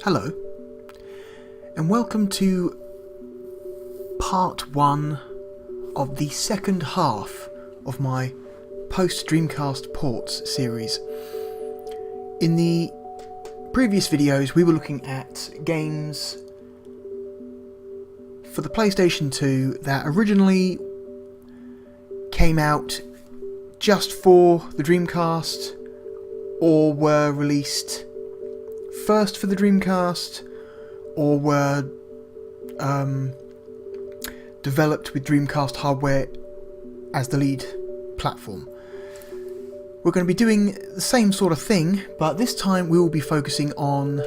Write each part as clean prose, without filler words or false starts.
Hello, and welcome to part 1 of the second half of my Post-Dreamcast ports series. In the previous videos we were looking at games for the PlayStation 2 that originally came out just for the Dreamcast or were released first for the Dreamcast, or were developed with Dreamcast hardware as the lead platform. We're going to be doing the same sort of thing, but this time we will be focusing on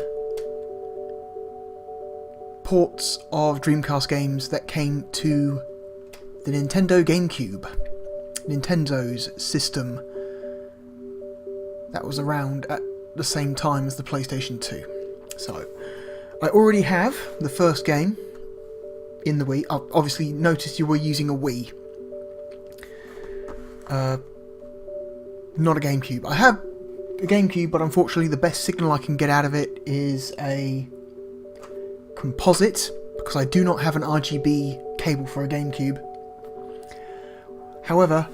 ports of Dreamcast games that came to the Nintendo GameCube, Nintendo's system that was around at the same time as the PlayStation 2. So, I already have the first game in the Wii. I've obviously noticed you were using a Wii. Not a GameCube. I have a GameCube, but unfortunately the best signal I can get out of it is a composite, because I do not have an RGB cable for a GameCube. However,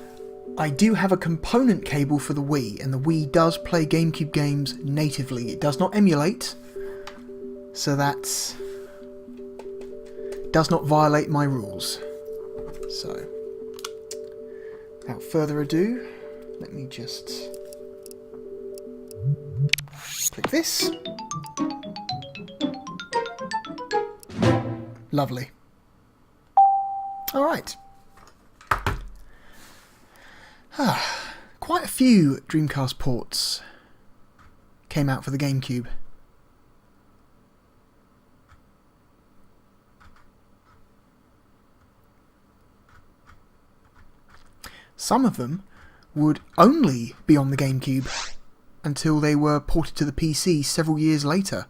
I do have a component cable for the Wii, and the Wii does play GameCube games natively. It does not emulate, so that does not violate my rules. So, without further ado, let me just click this. Lovely. Alright. Quite a few Dreamcast ports came out for the GameCube. Some of them would only be on the GameCube until they were ported to the PC several years later.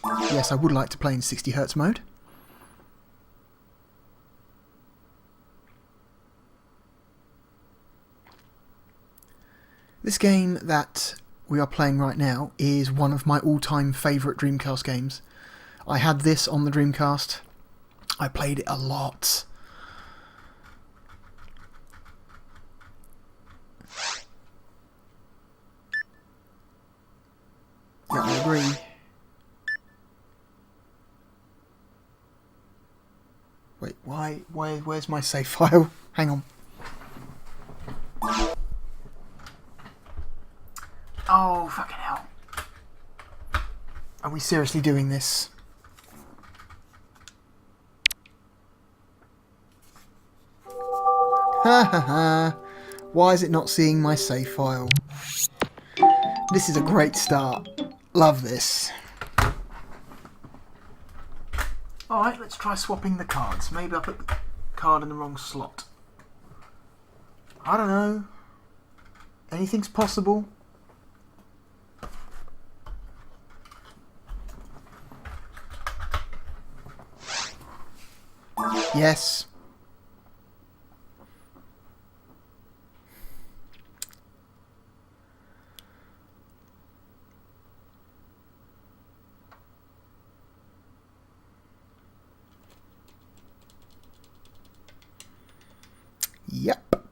Yes, I would like to play in 60Hz mode. This game that we are playing right now is one of my all-time favourite Dreamcast games. I had this on the Dreamcast. I played it a lot. Yeah, I agree. Wait, where's my save file? Hang on. Oh, fucking hell. Are we seriously doing this? Ha ha ha. Why is it not seeing my save file? This is a great start. Love this. Alright, let's try swapping the cards. Maybe I put the card in the wrong slot. I don't know. Anything's possible. Yes. Yep.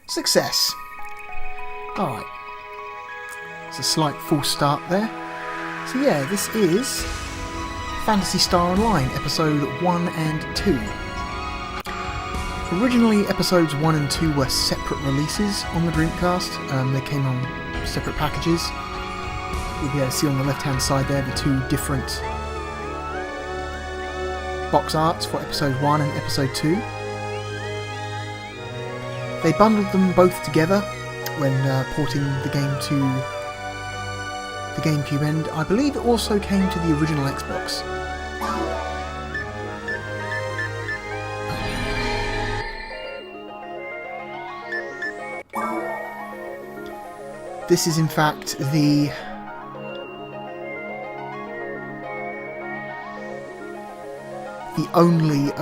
Success. Alright. It's a slight false start there. So yeah, this is Phantasy Star Online, episode 1 and 2. Originally, episodes 1 and 2 were separate releases on the Dreamcast. They came on separate packages. You'll be able to see on the left-hand side there the two different box arts for episode 1 and episode 2. They bundled them both together when porting the game to the GameCube, and I believe it also came to the original Xbox. This is in fact the only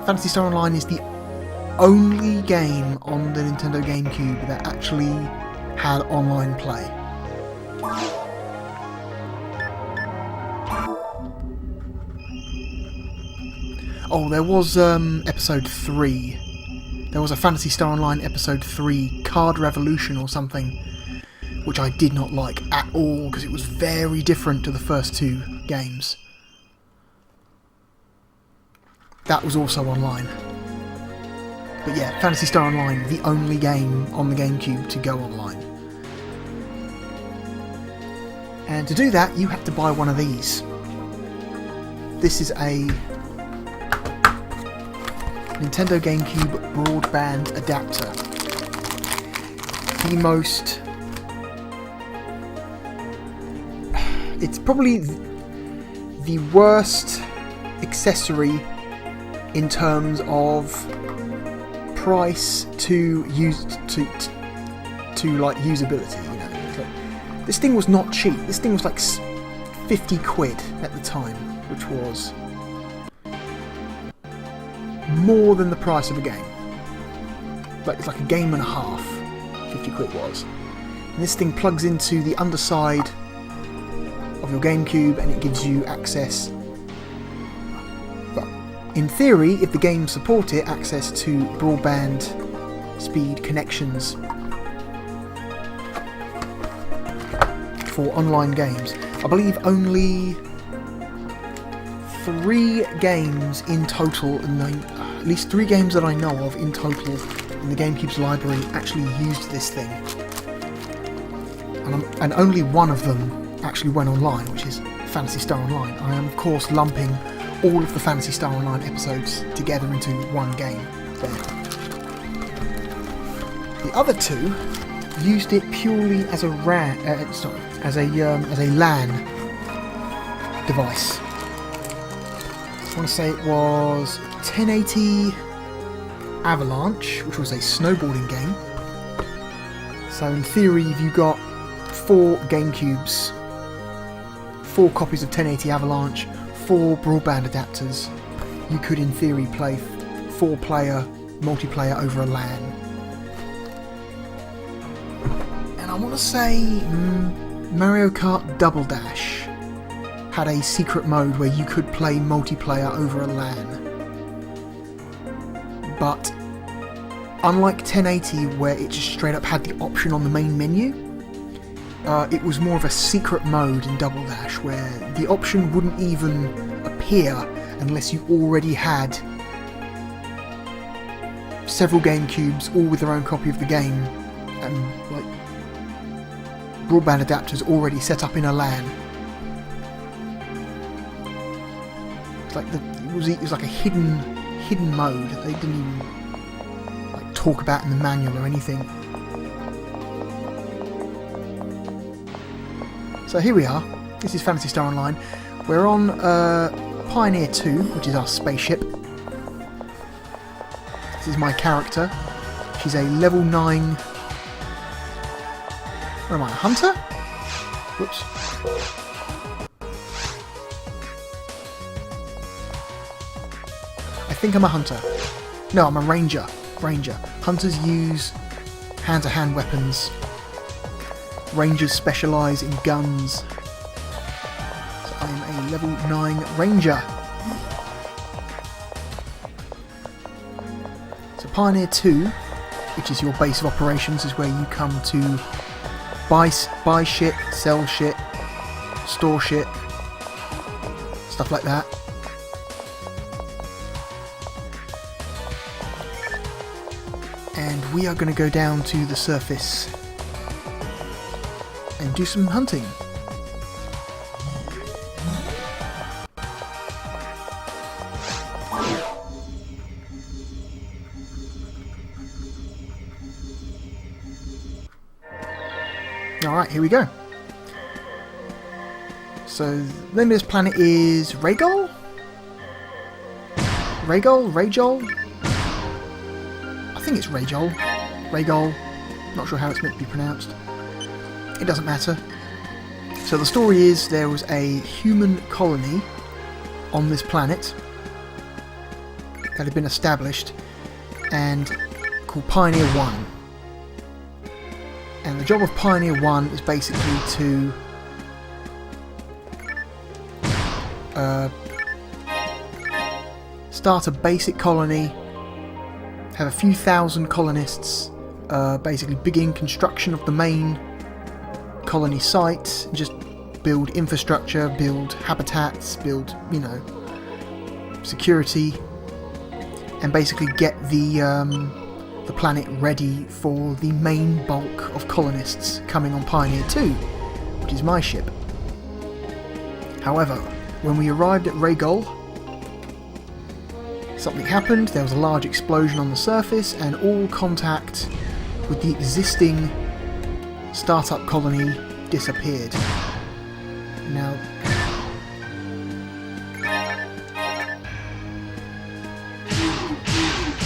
Phantasy Star Online is the only game on the Nintendo GameCube that actually had online play. Oh, there was episode 3. There was a Phantasy Star Online episode 3, Card Revolution or something, which I did not like at all because it was very different to the first 2 games. That was also online. But yeah, Phantasy Star Online, the only game on the GameCube to go online. And to do that, you have to buy one of these. This is a Nintendo GameCube broadband adapter. The most... It's probably the worst accessory in terms of price to use to like usability. You know, like, this thing was not cheap. This thing was like 50 quid at the time, which was more than the price of a game. Like it's like a game and a half. 50 quid was. And this thing plugs into the underside of your GameCube, and it gives you access. Well, in theory, if the games support it, access to broadband speed connections for online games. I believe only 3 games in total, at least 3 games that I know of in total in the GameCube's library actually used this thing. And only one of them actually went online, which is Phantasy Star Online. I am of course lumping all of the Phantasy Star Online episodes together into one game there. The other 2 used it purely as a as a LAN device. I want to say it was 1080 Avalanche, which was a snowboarding game. So in theory, if you got 4 GameCubes, 4 copies of 1080 Avalanche, 4 broadband adapters, you could in theory play 4-player multiplayer over a LAN. And I want to say Mario Kart Double Dash had a secret mode where you could play multiplayer over a LAN. But unlike 1080, where it just straight up had the option on the main menu, it was more of a secret mode in Double Dash, where the option wouldn't even appear unless you already had several GameCubes, all with their own copy of the game, and like broadband adapters already set up in a LAN. It's like it was like a hidden mode that they didn't even like talk about in the manual or anything. So here we are. This is Phantasy Star Online. We're on Pioneer 2, which is our spaceship. This is my character. She's a level 9... Where am I? A hunter? Whoops. I think I'm a hunter. No, I'm a ranger. Hunters use hand-to-hand weapons. Rangers specialise in guns. So I am a level 9 ranger. So Pioneer 2, which is your base of operations, is where you come to buy shit, sell shit, store shit, stuff like that. And we are going to go down to the surface and do some hunting. Alright, here we go. So, the name of this planet is Ragol? Ragol? I think it's Ragol. Not sure how it's meant to be pronounced. It doesn't matter. So the story is there was a human colony on this planet, that had been established and called Pioneer 1. And the job of Pioneer 1 is basically to start a basic colony, have a few thousand colonists, basically begin construction of the main colony site, and just build infrastructure, build habitats, build, you know, security, and basically get the planet ready for the main bulk of colonists coming on Pioneer 2, which is my ship. However, when we arrived at Rhaegol, something happened. There was a large explosion on the surface, and all contact with the existing startup colony disappeared. Now,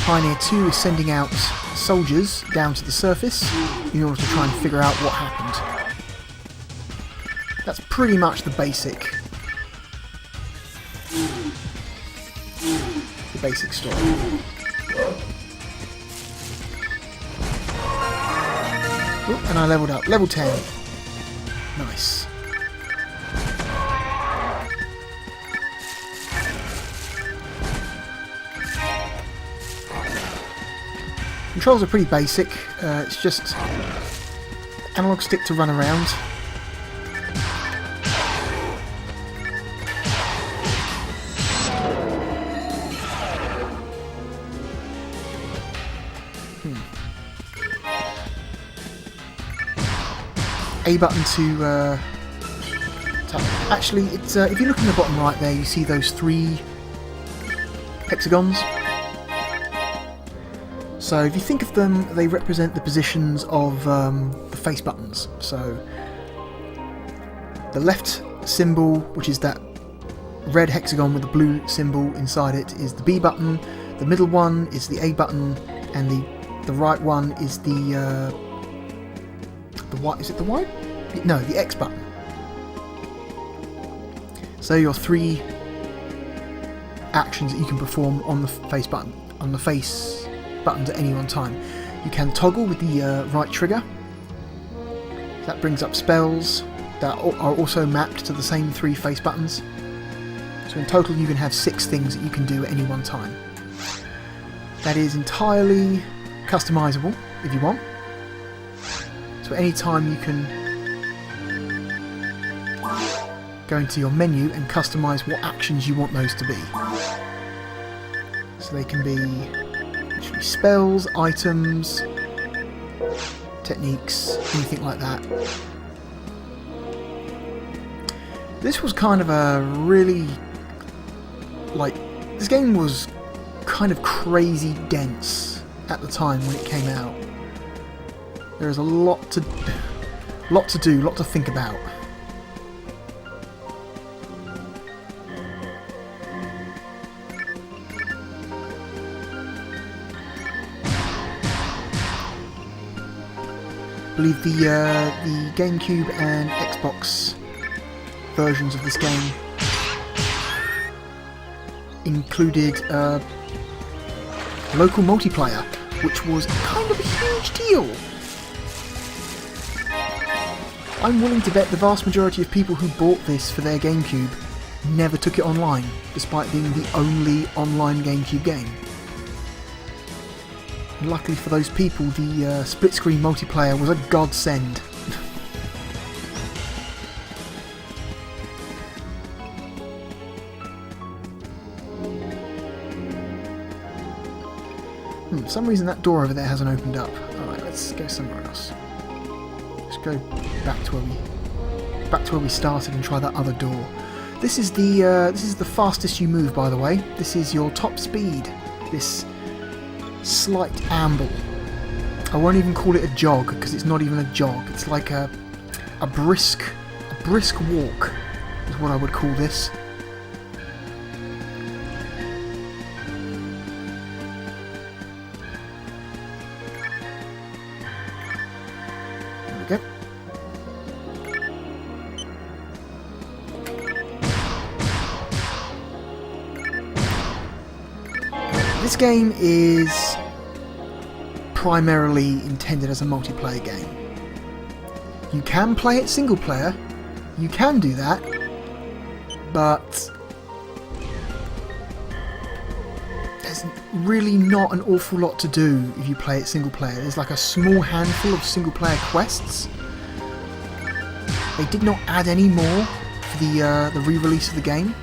Pioneer 2 is sending out soldiers down to the surface in order to try and figure out what happened. That's pretty much the basic story. Oh, and I leveled up. Level 10. Nice. Controls are pretty basic. It's just analog stick to run around. A button to tap. Actually, it's if you look in the bottom right there, you see those 3 hexagons. So if you think of them, they represent the positions of the face buttons. So the left symbol, which is that red hexagon with the blue symbol inside it, is the B button. The middle one is the A button, and the right one is the Y. Is it the Y? No, the X button. So your 3 actions that you can perform on the face button, buttons at any one time. You can toggle with the right trigger. That brings up spells that are also mapped to the same 3 face buttons. So in total you can have 6 things that you can do at any one time. That is entirely customizable if you want. So at any time you can go into your menu and customize what actions you want those to be. So they can be literally spells, items, techniques, anything like that. This was kind of a really, this game was kind of crazy dense at the time when it came out. There is a lot to do, lot to think about. I believe the GameCube and Xbox versions of this game included local multiplayer, which was kind of a huge deal. I'm willing to bet the vast majority of people who bought this for their GameCube never took it online, despite being the only online GameCube game. And luckily for those people, the split-screen multiplayer was a godsend. For some reason that door over there hasn't opened up. Alright, let's go somewhere else. Let's go back to where we started and try that other door. This is the fastest you move, by the way. This is your top speed. This slight amble. I won't even call it a jog, because it's not even a jog. It's like a brisk walk is what I would call this. There we go. This game is primarily intended as a multiplayer game. You can play it single player, you can do that, but there's really not an awful lot to do if you play it single player. There's like a small handful of single player quests. They did not add any more for the re-release of the game.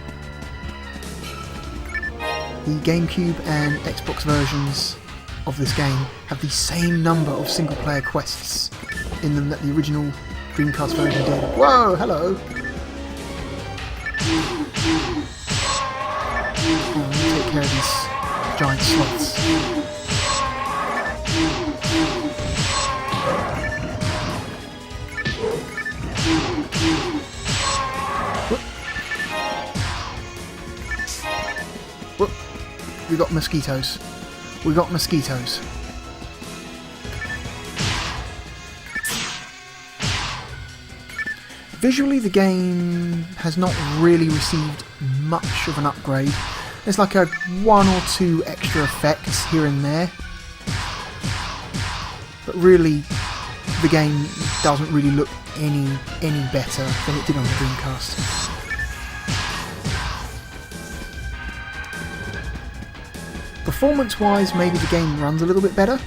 The GameCube and Xbox versions of this game have the same number of single player quests in them that the original Dreamcast version did. Whoa, hello! Ooh, take care of these giant sloths. Whoop. Whoop. We got mosquitoes. We got mosquitoes. Visually, the game has not really received much of an upgrade. There's like a 1 or 2 extra effects here and there. But really, the game doesn't really look any better than it did on the Dreamcast. Performance-wise, maybe the game runs a little bit better.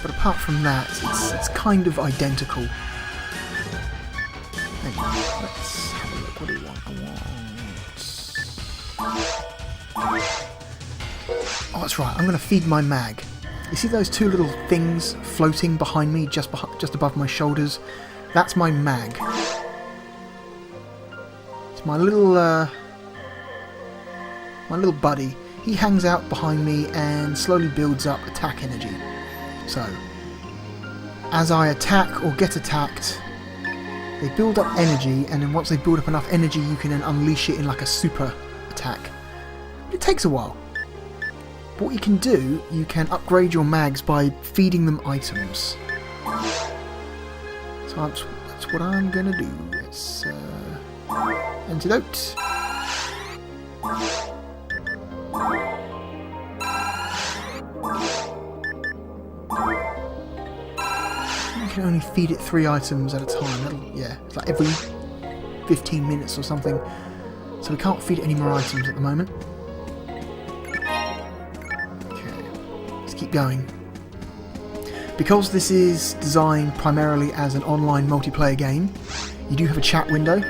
But apart from that, it's kind of identical. Hang on, let's have a look. What do we want? Oh, that's right, I'm going to feed my mag. You see those 2 little things floating behind me, just above my shoulders? That's my mag. It's my little buddy. He hangs out behind me and slowly builds up attack energy. So, as I attack or get attacked, they build up energy, and then once they build up enough energy, you can then unleash it in like a super attack. It takes a while. But what you can do, you can upgrade your mags by feeding them items. So that's what I'm gonna do. It's antidote. You can only feed it 3 items at a time. Yeah, it's like every 15 minutes or something. So we can't feed it any more items at the moment. Okay, let's keep going. Because this is designed primarily as an online multiplayer game, you do have a chat window.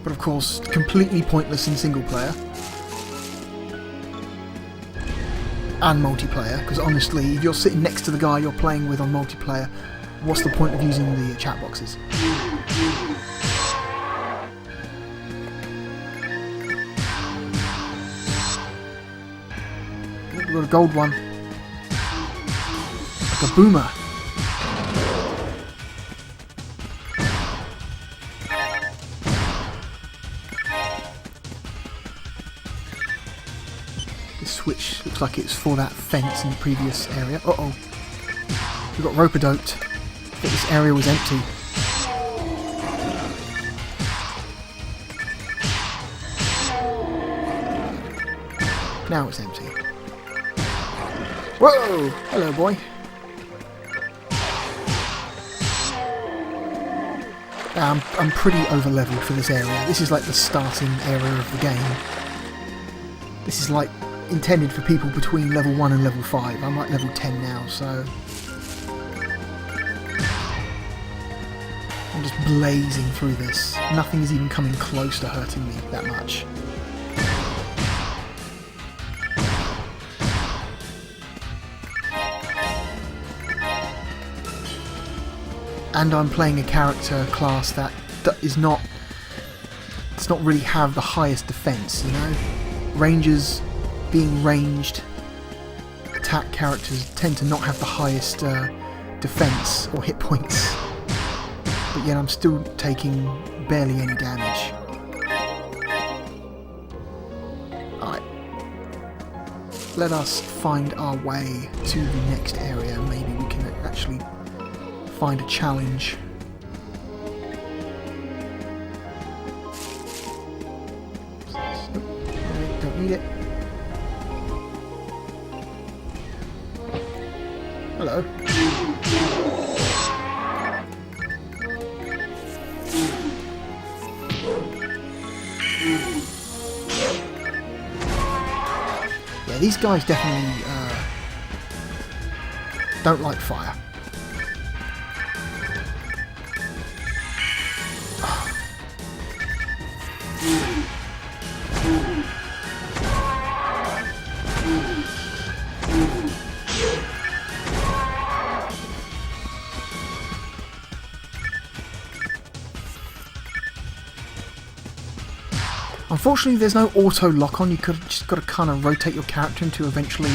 But of course, completely pointless in single player. And multiplayer, because honestly, if you're sitting next to the guy you're playing with on multiplayer, what's the point of using the chat boxes? We've got a gold one. Like a boomer. Switch looks like it's for that fence in the previous area. Uh-oh. We got rope-a-doped. But this area was empty. Now it's empty. Whoa! Hello, boy. I'm pretty over-leveled for this area. This is like the starting area of the game. This is like intended for people between level 1 and level 5. I'm like level 10 now, so I'm just blazing through this. Nothing is even coming close to hurting me that much. And I'm playing a character class that does not really have the highest defense, you know? Rangers, being ranged attack characters, tend to not have the highest defense or hit points, but yet I'm still taking barely any damage. Alright, let us find our way to the next area. Maybe we can actually find a challenge. Nope, don't need it. Hello. Yeah, these guys definitely don't like fire. Unfortunately, there's no auto lock-on. You could have just got to kind of rotate your character into eventually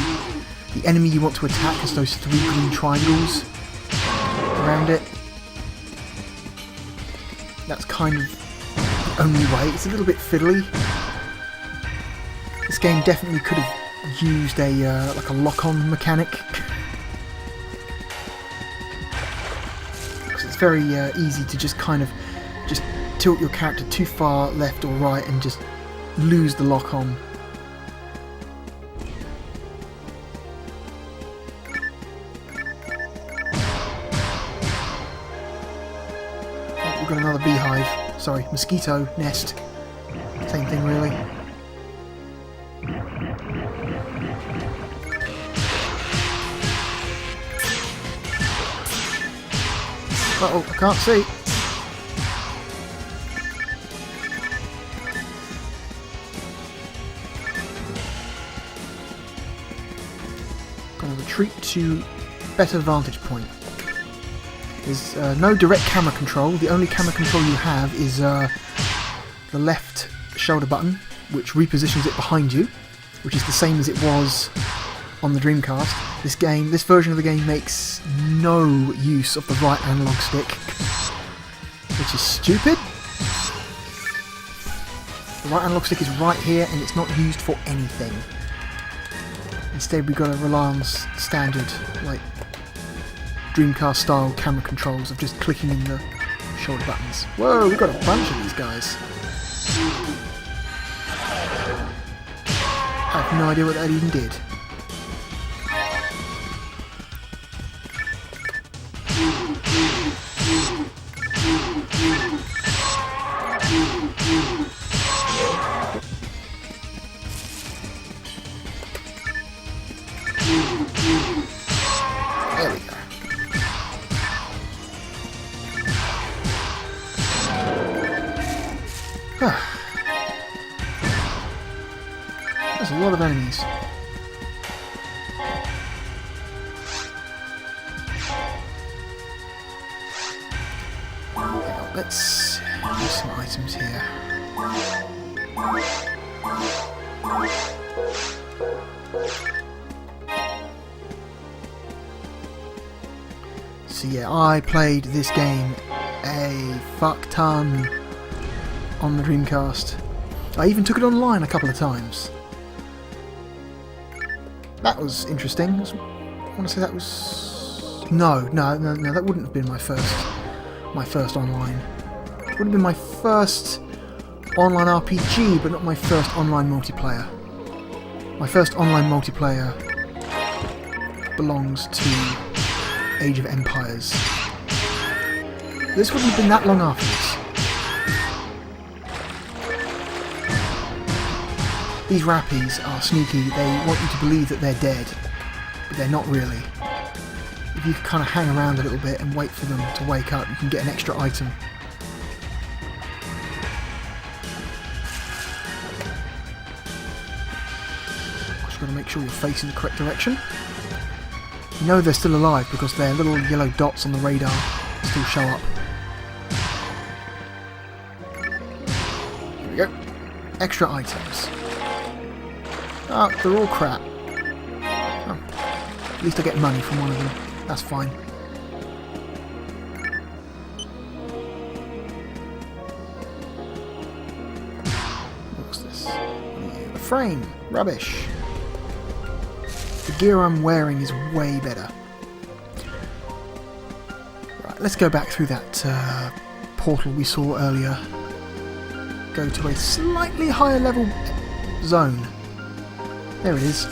the enemy you want to attack as those 3 green triangles around it. That's kind of the only way. It's a little bit fiddly. This game definitely could have used a like a lock-on mechanic. Because it's very easy to just kind of just tilt your character too far left or right and just lose the lock-on. Oh, we've got another beehive. Sorry, mosquito nest. Same thing, really. Uh-oh, I can't see. Retreat to better vantage point. There's no direct camera control. The only camera control you have is the left shoulder button, which repositions it behind you, which is the same as it was on the Dreamcast. This version of the game makes no use of the right analog stick, which is stupid. The right analog stick is right here and it's not used for anything. Instead, we've got to rely on standard, like, Dreamcast style camera controls of just clicking in the shoulder buttons. Whoa, we've got a bunch of these guys. I have no idea what that even did. There we go. There's a lot of enemies. Now, let's use some items here. So yeah, I played this game a fuck ton on the Dreamcast. I even took it online a couple of times. That was interesting. I want to say that was... No, that wouldn't have been my first online. It would have been my first online RPG, but not my first online multiplayer. My first online multiplayer belongs to Age of Empires. This wouldn't have been that long afterwards. These rappies are sneaky. They want you to believe that they're dead, but they're not really. If you kind of hang around a little bit and wait for them to wake up, you can get an extra item. Just got to make sure you're facing the correct direction. You know they're still alive because their little yellow dots on the radar still show up. Here we go. Extra items. Ah, they're all crap. Oh, at least I get money from one of them. That's fine. What's this? A frame. Rubbish. The gear I'm wearing is way better. Right. let's go back through that portal we saw earlier. Go to a slightly higher level zone. There it is.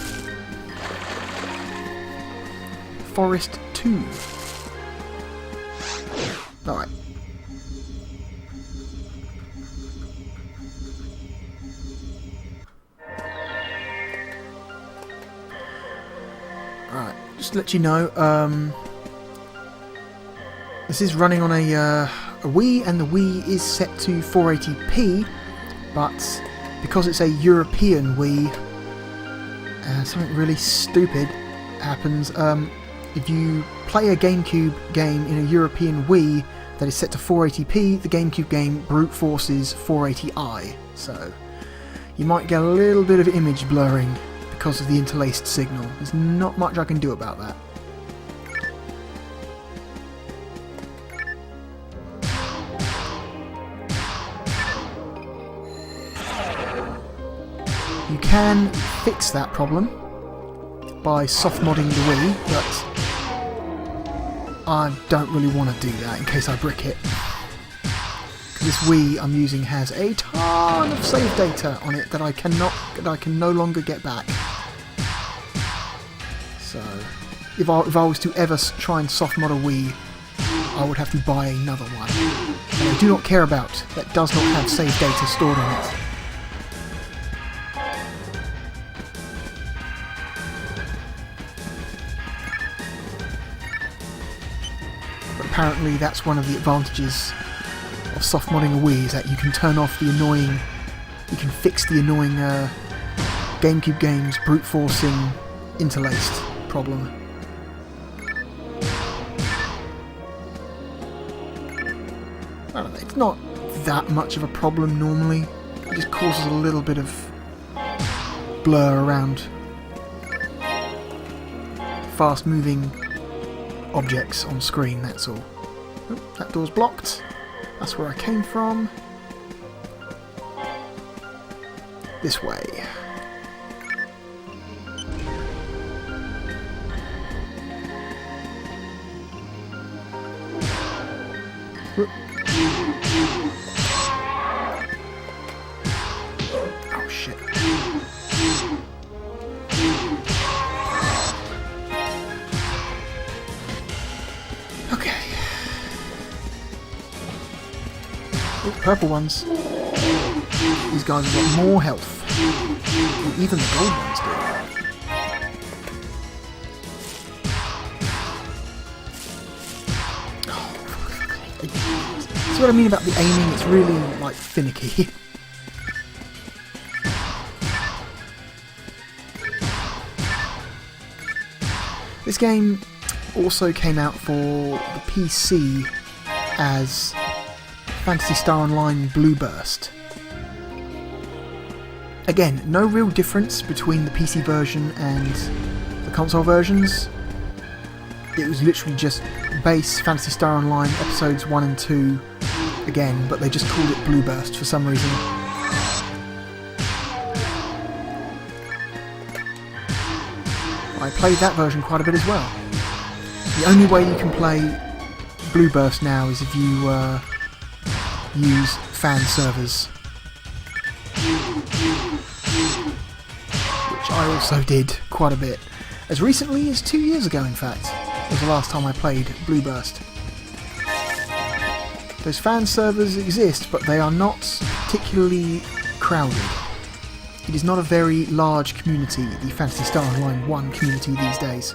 Forest 2. Alright. Alright, just to let you know, this is running on a Wii, and the Wii is set to 480p, but because it's a European Wii, something really stupid happens. If you play a GameCube game in a European Wii that is set to 480p, the GameCube game brute forces 480i, so you might get a little bit of image blurring because of the interlaced signal. There's not much I can do about that. You can fix that problem by soft modding the Wii, but I don't really want to do that in case I brick it. This Wii I'm using has a ton of save data on it that I can no longer get back. So if I was to ever try and soft mod a Wii, I would have to buy another one. And I do not care about that does not have save data stored on it. Apparently that's one of the advantages of soft modding a Wii, is that you can turn off the annoying, you can fix the annoying GameCube games brute forcing interlaced problem. I don't know, it's not that much of a problem normally, it just causes a little bit of blur around fast moving objects on screen, that's all. Oh, that door's blocked. That's where I came from. This way. Whoop. Oh shit. Purple ones. These guys have got more health. Even the gold ones do. See what I mean about the aiming? It's really, like, finicky. This game also came out for the PC as Phantasy Star Online Blue Burst. Again, no real difference between the PC version and the console versions. It was literally just base Phantasy Star Online episodes 1 and 2 again, but they just called it Blue Burst for some reason. I played that version quite a bit as well. The only way you can play Blue Burst now is if you use fan servers, which I also did quite a bit. As recently as 2 years ago, in fact, was the last time I played Blue Burst. Those fan servers exist, but they are not particularly crowded. It is not a very large community, the Phantasy Star Online 1 community these days.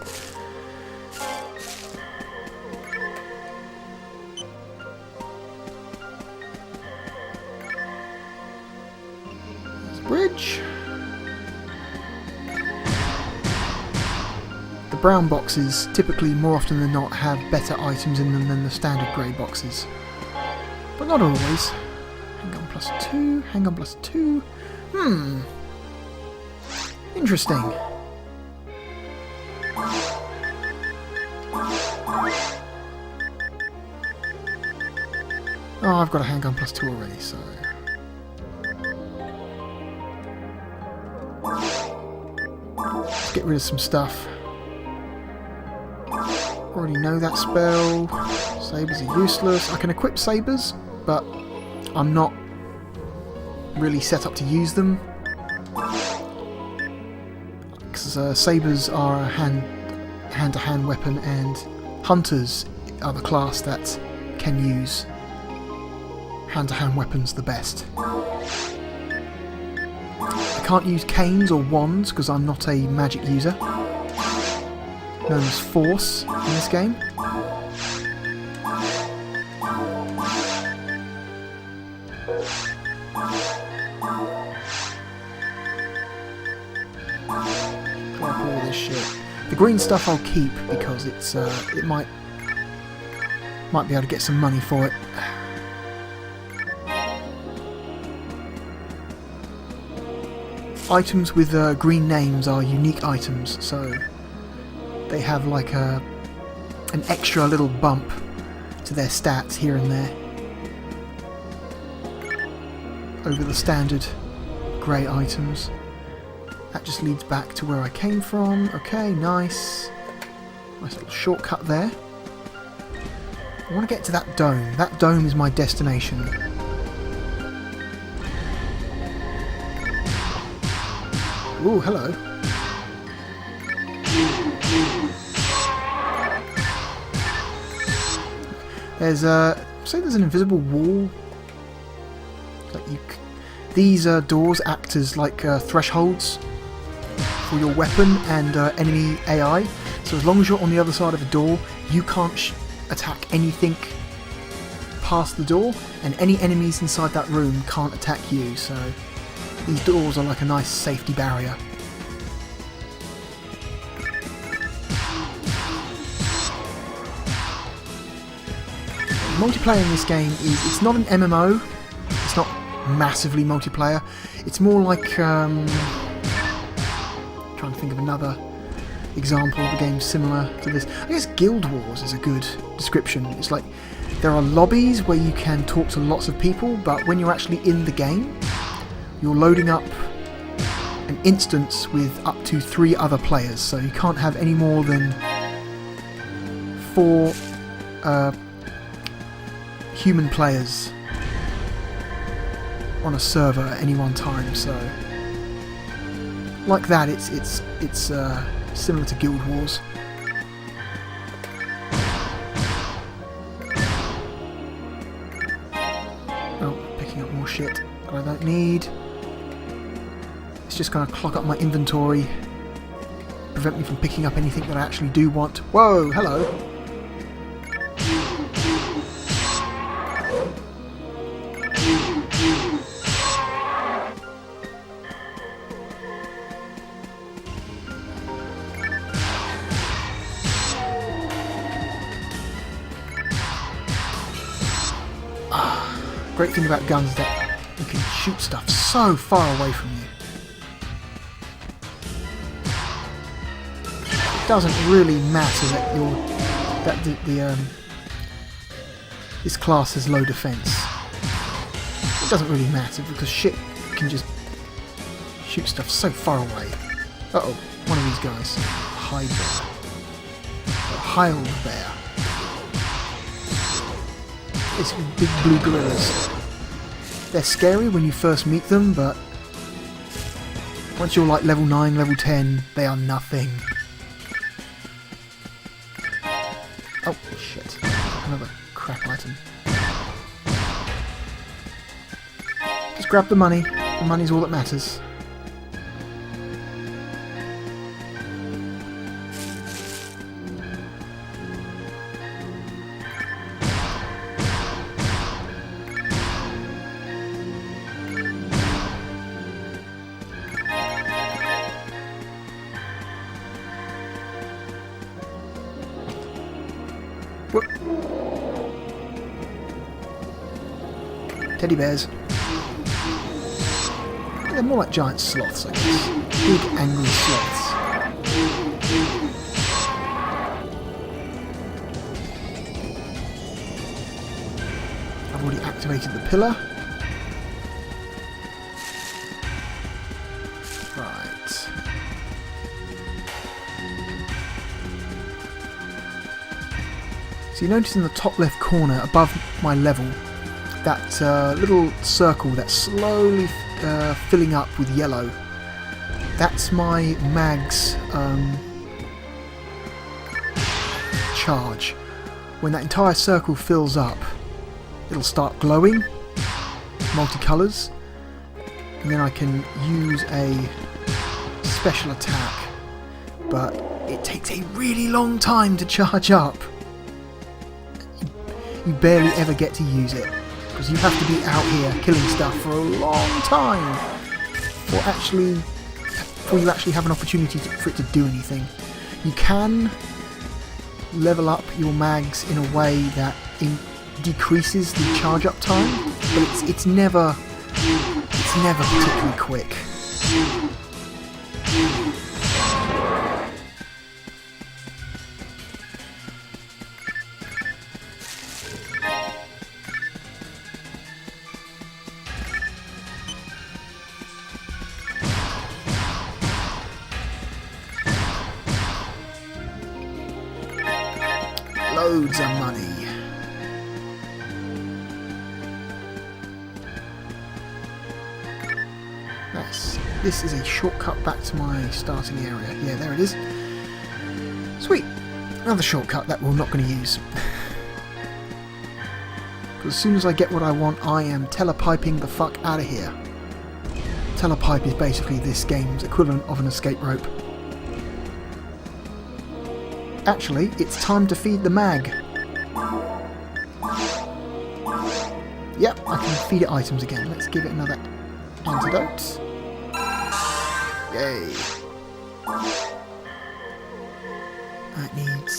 Bridge. The brown boxes typically, more often than not, have better items in them than the standard grey boxes. But not always. Handgun plus 2, handgun plus 2. Interesting. Oh, I've got a handgun plus 2 already, so... Let's get rid of some stuff. Already know that spell. Sabers are useless. I can equip sabers, but I'm not really set up to use them. Because sabers are a hand-to-hand weapon, and hunters are the class that can use hand-to-hand weapons the best. I can't use canes or wands because I'm not a magic user, known as Force in this game. Grab all this shit. The green stuff I'll keep because it's it might be able to get some money for it. Items with green names are unique items, so they have like an extra little bump to their stats here and there over the standard grey items. That just leads back to where I came from. Okay, nice. Nice little shortcut there. I want to get to that dome. That dome is my destination. Ooh, hello. There's say there's an invisible wall that these doors act as like thresholds for your weapon and enemy AI. So as long as you're on the other side of the door, you can't attack anything past the door, and any enemies inside that room can't attack you. So these doors are like a nice safety barrier. Multiplayer in this game it's not an MMO, it's not massively multiplayer, it's more like, trying to think of another example of a game similar to this. I guess Guild Wars is a good description. It's like there are lobbies where you can talk to lots of people, but when you're actually in the game, you're loading up an instance with up to 3 other players, so you can't have any more than 4 human players on a server at any one time. So like that, it's similar to Guild Wars. Oh, picking up more shit that I don't need. It's just going to clog up my inventory, prevent me from picking up anything that I actually do want. Whoa, hello. Great thing about guns is that you can shoot stuff so far away from you. It doesn't really matter that this class has low defense. It doesn't really matter because shit can just shoot stuff so far away. Uh-oh, one of these guys. Hide bear. Heil bear. It's big blue gorillas. They're scary when you first meet them, but once you're like level 9, level 10, they are nothing. Oh, shit. Another crap item. Just grab the money. The money's all that matters. Whoop. Teddy bears. They're more like giant sloths, I guess. Big, angry sloths. I've already activated the pillar. Right. So you notice in the top left corner above my level that little circle that's slowly filling up with yellow. That's my mag's charge. When that entire circle fills up, it'll start glowing, multicolours, and then I can use a special attack. But it takes a really long time to charge up. You barely ever get to use it, because you have to be out here killing stuff for a long time before you actually have an opportunity for it to do anything. You can level up your mags in a way that decreases the charge up time, but it's never particularly quick. Loads of money. Nice. This is a shortcut back to my starting area. Yeah, there it is. Sweet. Another shortcut that we're not going to use. Because as soon as I get what I want, I am telepiping the fuck out of here. Telepipe is basically this game's equivalent of an escape rope. Actually, it's time to feed the mag. Yep, I can feed it items again. Let's give it another antidote. Yay. That needs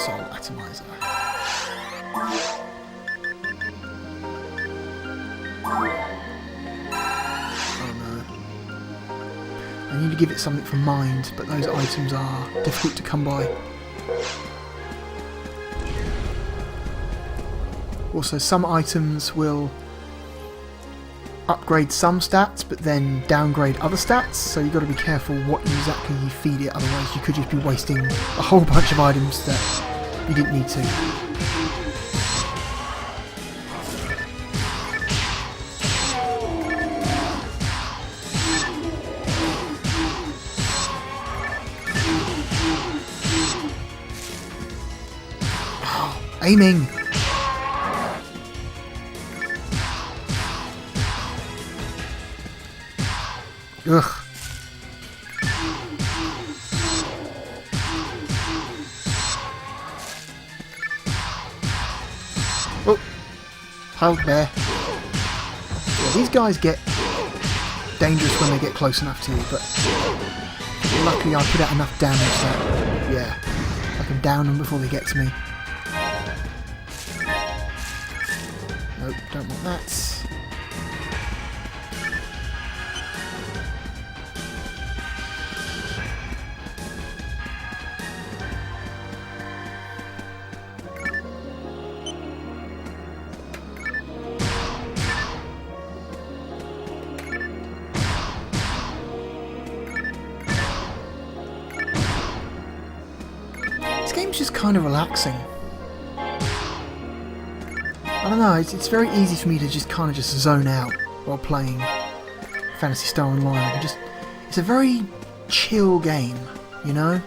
soul atomizer. I need to give it something for mind, but those items are difficult to come by. Also, some items will upgrade some stats, but then downgrade other stats, so you've got to be careful what exactly you feed it, otherwise you could just be wasting a whole bunch of items that you didn't need to. Aiming! Ugh. Oh, held there. Yeah, these guys get dangerous when they get close enough to you, but luckily I put out enough damage that, yeah, I can down them before they get to me. Nope, don't want that. This game's just kind of relaxing. I don't know, it's very easy for me to just kind of just zone out while playing Phantasy Star Online. It's a very chill game, you know?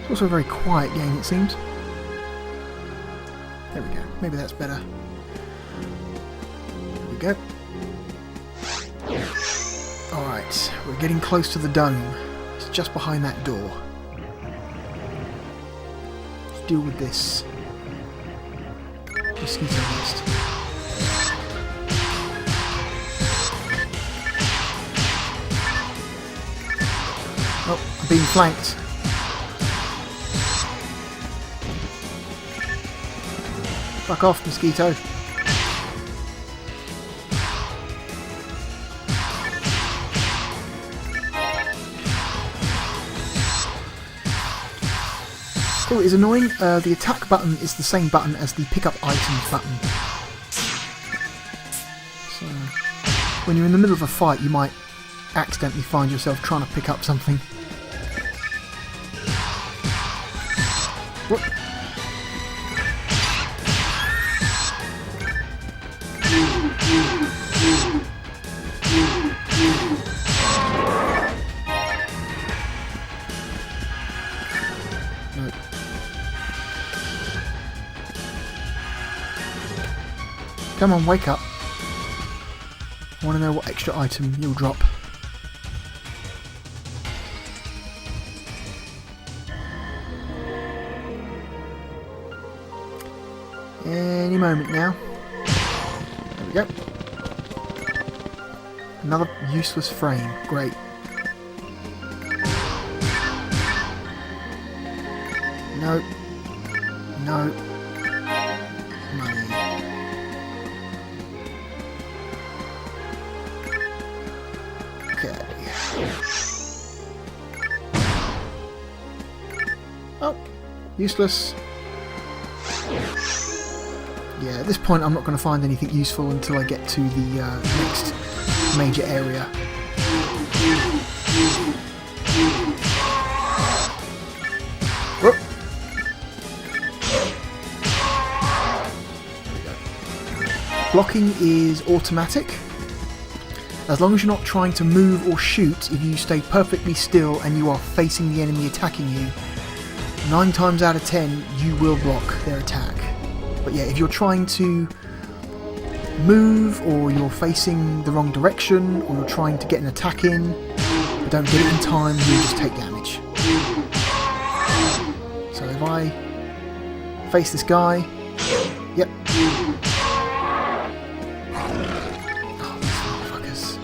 It's also a very quiet game, it seems. There we go, maybe that's better. There we go. Alright, we're getting close to the dome. It's just behind that door. Let's deal with this mosquito nest. Oh, I'm being flanked. Fuck off, mosquito. Oh, it is annoying. The attack button is the same button as the pick up items button. when you're in the middle of a fight, you might accidentally find yourself trying to pick up something. Whoop. No. Come on, wake up. I want to know what extra item you'll drop. Any moment now. There we go. Another useless frame. Great. No. No. Money. Okay. Oh. Useless. Yeah, at this point I'm not going to find anything useful until I get to the next major area. Whoop. Blocking is automatic. As long as you're not trying to move or shoot, if you stay perfectly still and you are facing the enemy attacking you, 9 times out of 10 you will block their attack. But yeah, if you're trying to move, or you're facing the wrong direction, or you're trying to get an attack in, but don't get it in time, you'll just take damage. So if I face this guy, yep. Oh, these motherfuckers.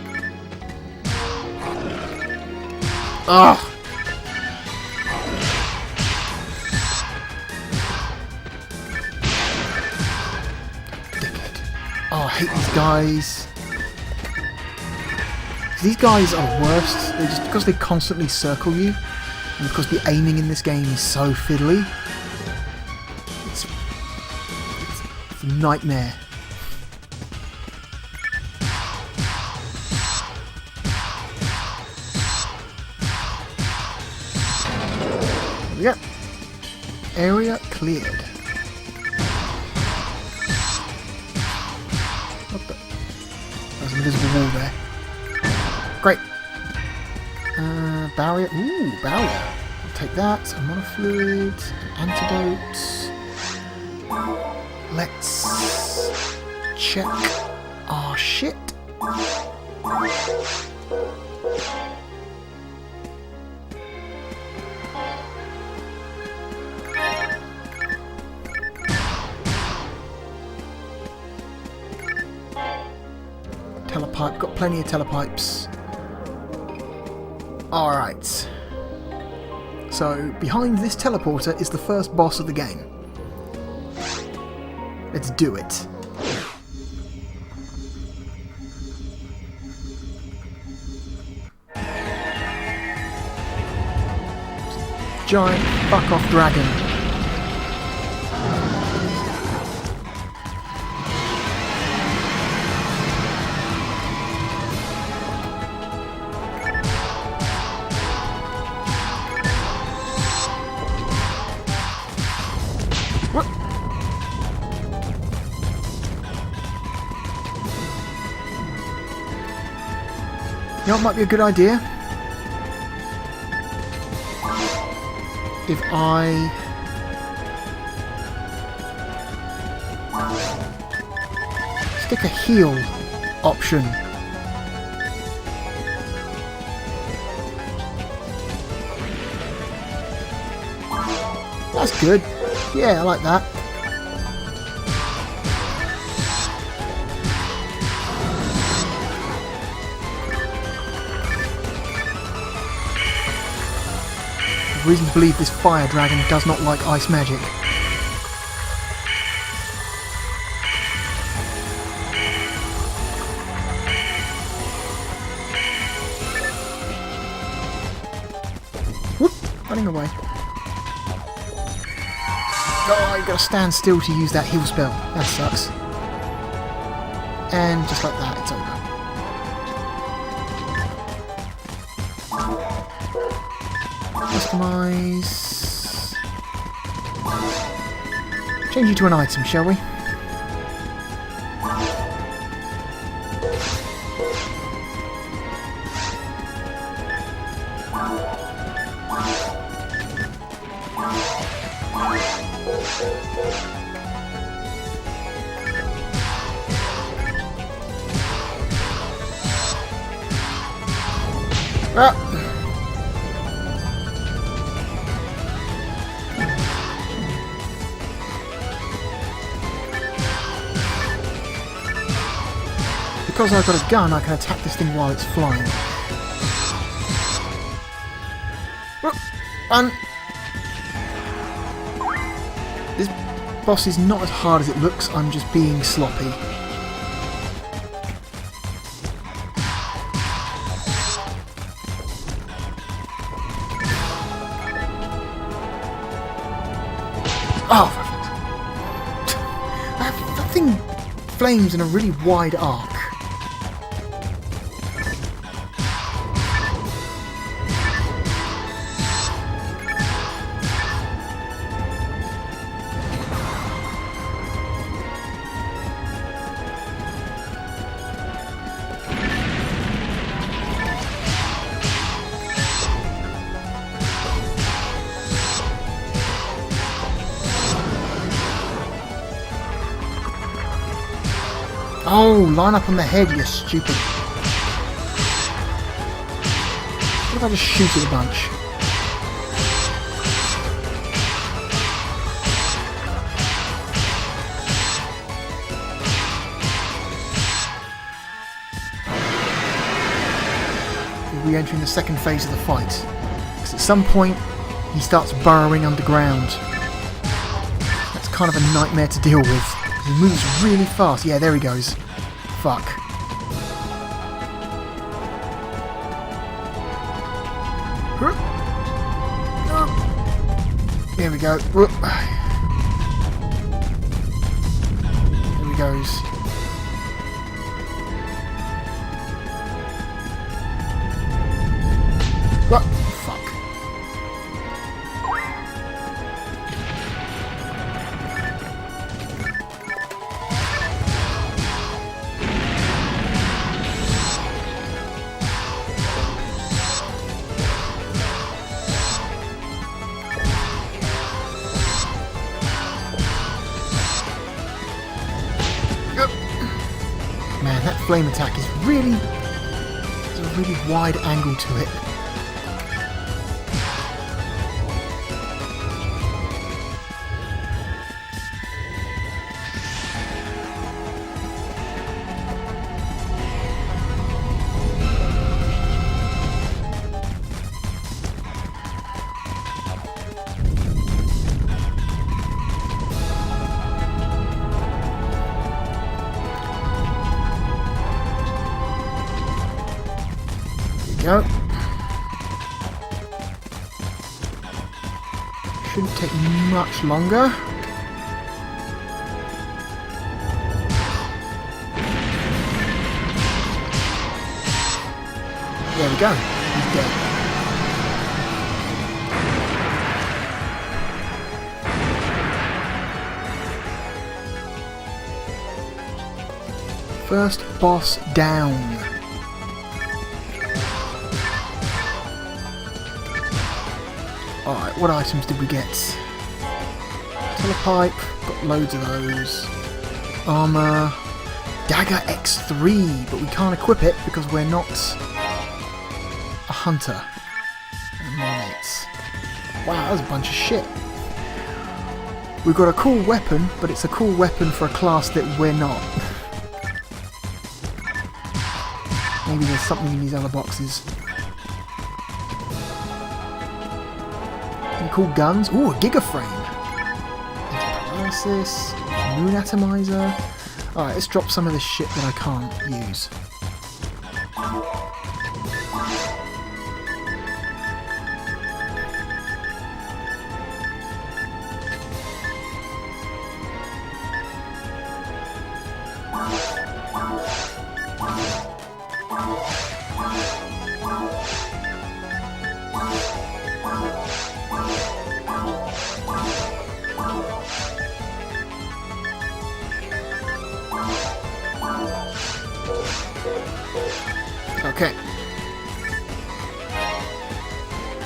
Ah! Oh, I hate these guys. These guys are worst. They're just because they constantly circle you, and because the aiming in this game is so fiddly. It's a nightmare. There we go. Area cleared. There's an invisible wall there. Great. Barrier. Ooh, barrier. I'll take that. Ammonia fluid. Antidote. Let's check our shit. Telepipe, got plenty of telepipes. Alright. So, behind this teleporter is the first boss of the game. Let's do it. Giant fuck-off dragon. What? You know what might be a good idea? If I stick a heal option. That's good. Yeah, I like that. I've reason to believe this fire dragon does not like ice magic. Whoop! Running away. Oh, you gotta stand still to use that heal spell. That sucks. And just like that, it's over. Customise. Change you to an item, shall we? Ah. Because I've got a gun, I can attack this thing while it's flying. Run! This boss is not as hard as it looks, I'm just being sloppy. Oh, that thing flames in a really wide arc. Oh, line up on the head, you stupid. What if I just shoot it a bunch? We're re-entering the second phase of the fight. Because at some point, he starts burrowing underground. That's kind of a nightmare to deal with. He moves really fast. Yeah, there he goes. Fuck. There we go. There he goes. What? Fuck. Man, that flame attack is really... there's a really wide angle to it. Go. Shouldn't take much longer. There we go. He's dead. First boss down. Alright, what items did we get? Telepipe, got loads of those. Armour. Dagger X3, but we can't equip it because we're not a hunter. Right. Wow, that was a bunch of shit. We've got a cool weapon, but it's a cool weapon for a class that we're not. Maybe there's something in these other boxes. Some cool guns. Ooh, a Gigaframe. Paralysis. Moon Atomizer. Alright, let's drop some of this shit that I can't use. Okay.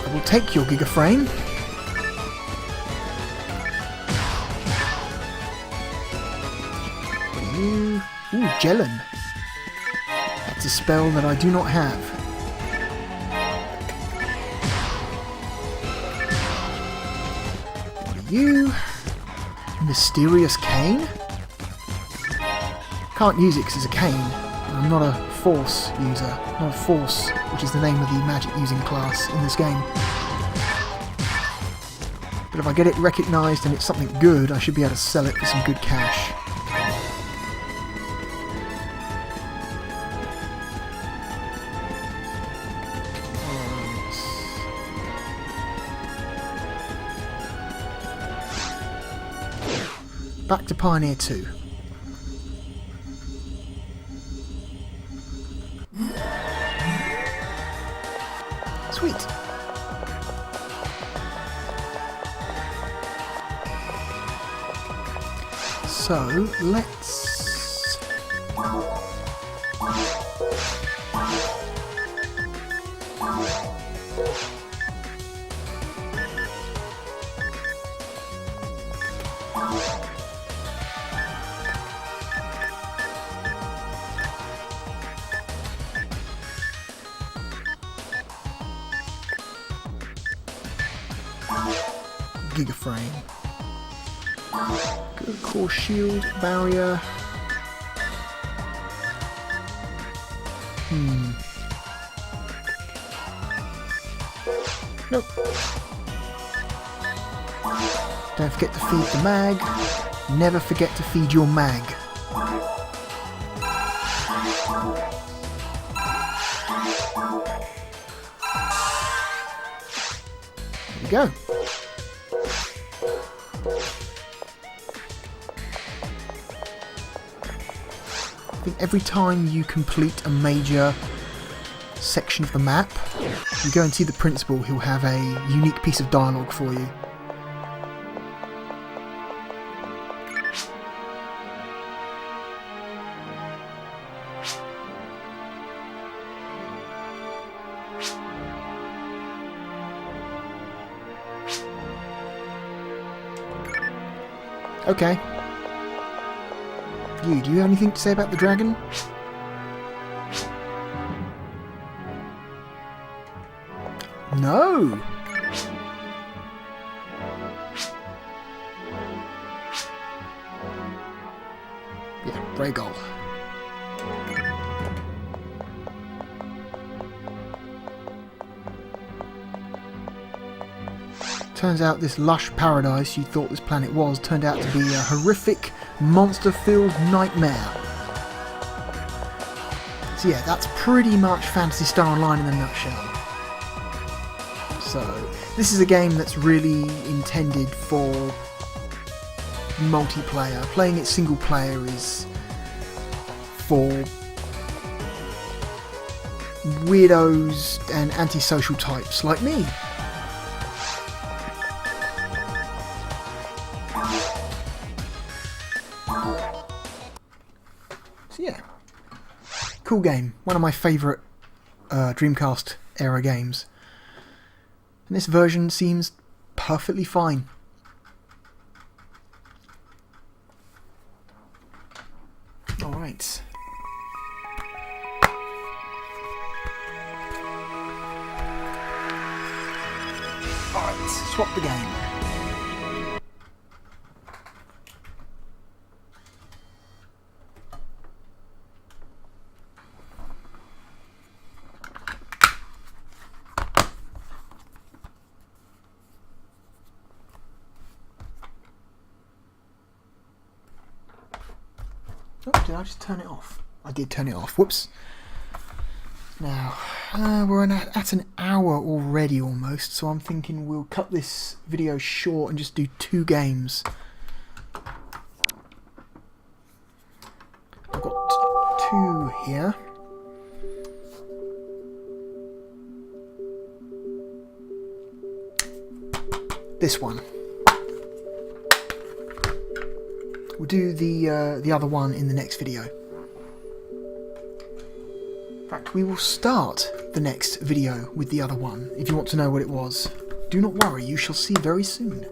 I will take your Giga Frame. Ooh, Jellin. That's a spell that I do not have. What are you? Mysterious Cane? Can't use it because it's a cane. I'm not a Force user. Not a Force, which is the name of the magic using class in this game. But if I get it recognised and it's something good, I should be able to sell it for some good cash. Back to Pioneer 2. Sweet. So, let's... Giga Frame. Good core shield, barrier. Nope. Don't forget to feed the mag. Never forget to feed your mag. There we go. I think every time you complete a major section of the map, you go and see the principal, who'll have a unique piece of dialogue for you. Okay. Do you have anything to say about the dragon? No! Yeah, Rhaegal. Turns out this lush paradise you thought this planet was turned out to be a horrific, monster-filled nightmare. So yeah, that's pretty much Phantasy Star Online in a nutshell. So, this is a game that's really intended for multiplayer. Playing it single player is for weirdos and antisocial types like me. So yeah, cool game. One of my favourite Dreamcast era games. And this version seems perfectly fine. Alright. Alright, swap the game. Oh, did I just turn it off? I did turn it off. Whoops. Now, we're at an hour already almost, so I'm thinking we'll cut this video short and just do 2 games. I've got 2 here. This one. We'll do the other one in the next video. In fact, we will start the next video with the other one, if you want to know what it was. Do not worry, you shall see very soon.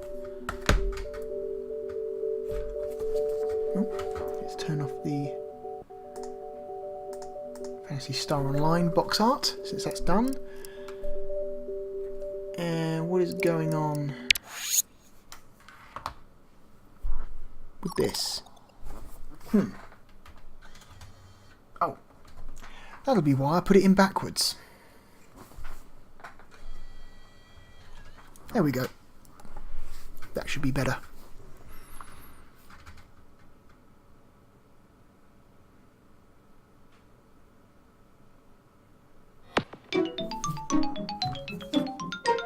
Oh, let's turn off the Phantasy Star Online box art, since that's done. And what is going on with this? Oh, that'll be why I put it in backwards. There we go. That should be better.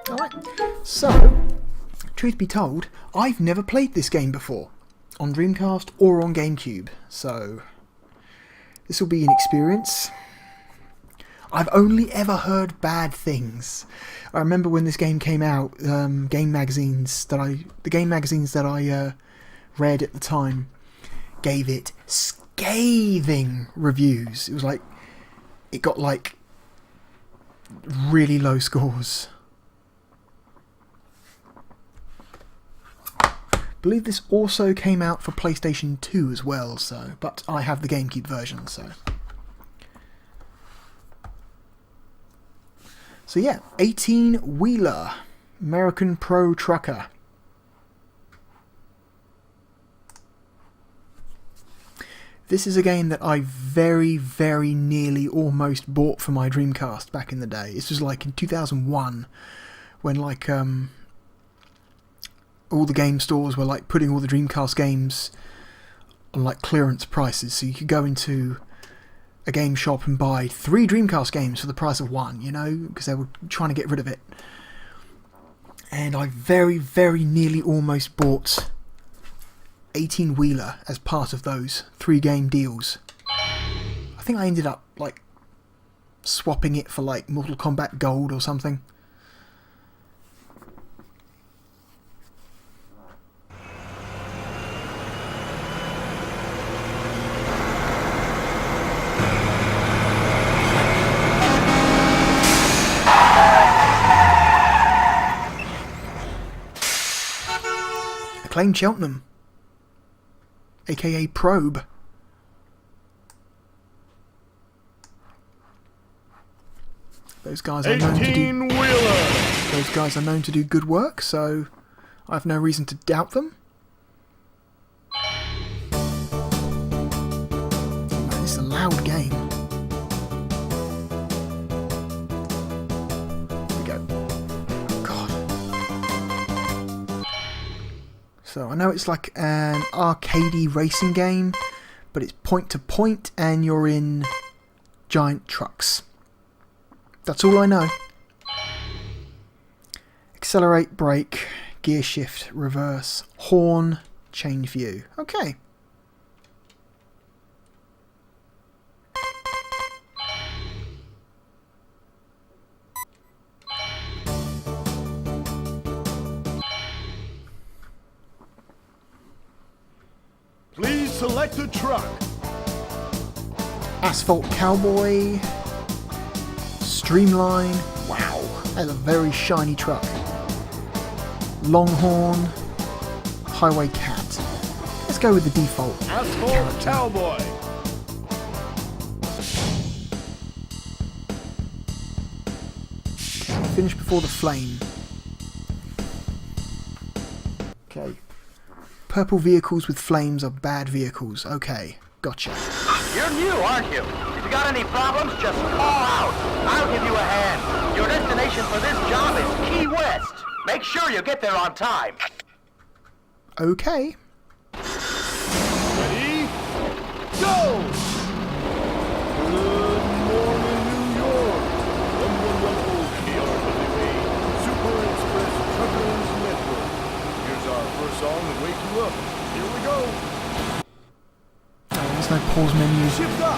Alright, so, truth be told, I've never played this game before, on Dreamcast or on GameCube, so this will be an experience. I've only ever heard bad things. I remember when this game came out, the game magazines that I read at the time gave it scathing reviews. It was like, it got like really low scores. I believe this also came out for PlayStation 2 as well, so, but I have the GameCube version, so. So yeah, 18-wheeler, American Pro Trucker. This is a game that I very, very nearly almost bought for my Dreamcast back in the day. This was like in 2001, when like all the game stores were like putting all the Dreamcast games on like clearance prices, so you could go into a game shop and buy 3 Dreamcast games for the price of 1, you know, because they were trying to get rid of it. And I very, very nearly almost bought 18-wheeler as part of those 3 game deals. I think I ended up like swapping it for like Mortal Kombat Gold or something. Acclaimed Cheltenham, aka Probe. Those guys are known to do. Those guys are known to do good work, so I have no reason to doubt them. Man, this is a loud game. Here we go. God. So I know it's like an arcadey racing game, but it's point to point and you're in giant trucks. That's all I know. Accelerate, brake, gear shift, reverse, horn, change view. Okay. Please select a truck. Asphalt Cowboy. Streamline. Wow, that's a very shiny truck. Longhorn. Highway Cat. Let's go with the default Asphalt character. Cowboy. Finish before the flame. Okay. Purple vehicles with flames are bad vehicles. Okay, gotcha. You're new, aren't you? If you got any problems, just call out. I'll give you a hand. Your destination for this job is Key West. Make sure you get there on time. Okay. Ready? Go! Good morning, New York. 111 KRWA, Super Express Truckers Network. Here's our first song to wake you up. Here we go. Oh, there's no pause menus. Shift up.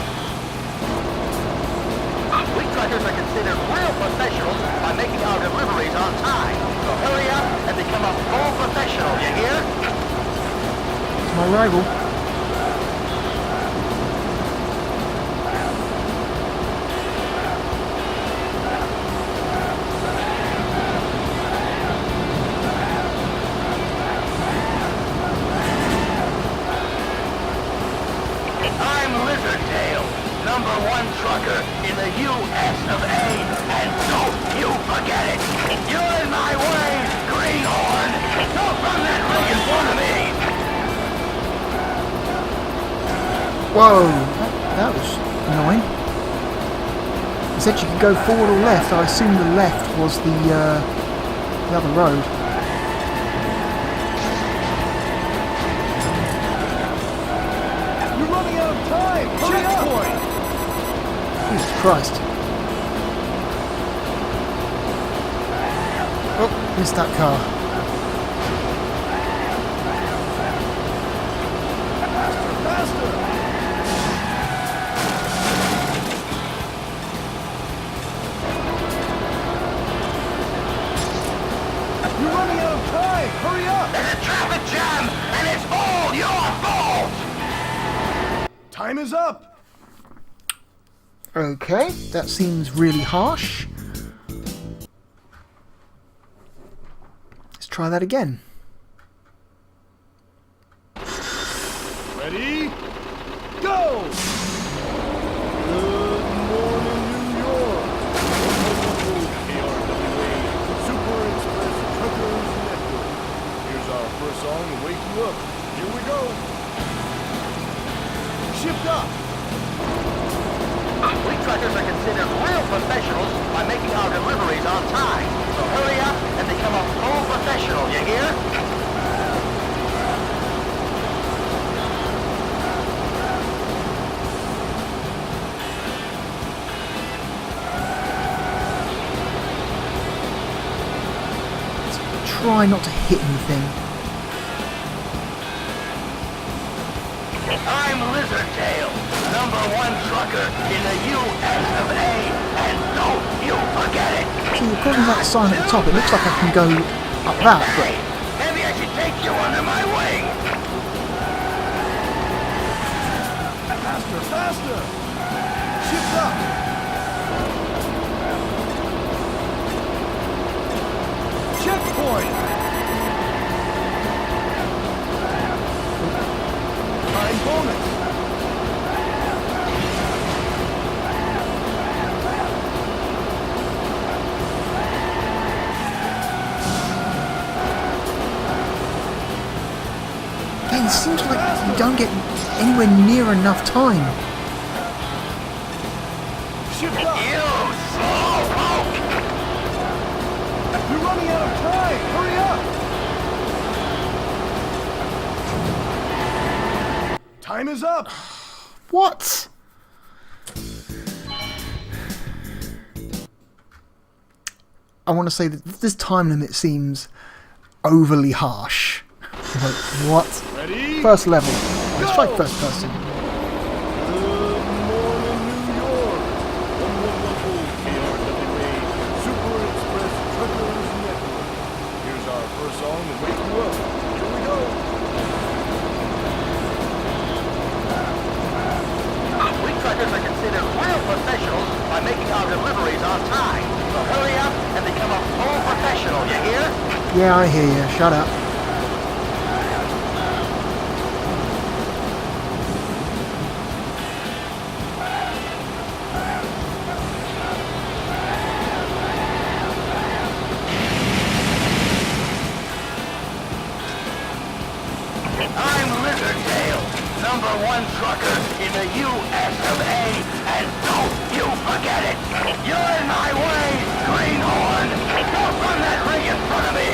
We truckers are considered real professionals by making our deliveries on time. So hurry up and become a full professional, you hear? It's my rival. number one trucker in the U.S. of A. And don't you forget it. You're in my way, greenhorn. Don't run that ring in front of me. Whoa, that was annoying. It said you could go forward or left. I assumed the left was the other road. You're running out of time! Checkpoint! Jesus Christ. Oh, missed that car. Faster! You're running out of time! Hurry up! There's a traffic jam, and it's all your fault. Time is up! Okay, that seems really harsh. Let's try that again. Ready? Go! Good morning, New York! KRWA Super Express Truckers Network. Here's our first song to wake you up. Here we go! Shift up! We truckers are considered real professionals by making our deliveries on time. So hurry up and become a full professional, you hear? Try not to hit anything. I'm Lizardtail, number one trucker in the U.S. of A. And don't you forget it. See, according to that sign at the top, it looks like I can go up that, Hey, maybe I should take you under my wing. Faster, faster! Shift up! Checkpoint! Time bonus! again, it seems like you don't get anywhere near enough time. Shift up! You slowpoke! You're running out of time! Hurry up! Time is up! What? I want to say that this time limit seems overly harsh. Like, what? Ready? First level. Let's try first person. Good morning, New York! 1110 KRWA Super Express Truckers Network. Here's our first song to wake you up. Here we go! We truckers are considered real professionals by making our deliveries on time. So hurry up and become a full professional, you hear? Yeah, I hear you. Shut up. I'm Lizardtail, number one trucker in the U.S. of A. And don't you forget it. You're in my way, greenhorn. Don't run that ring in front of me.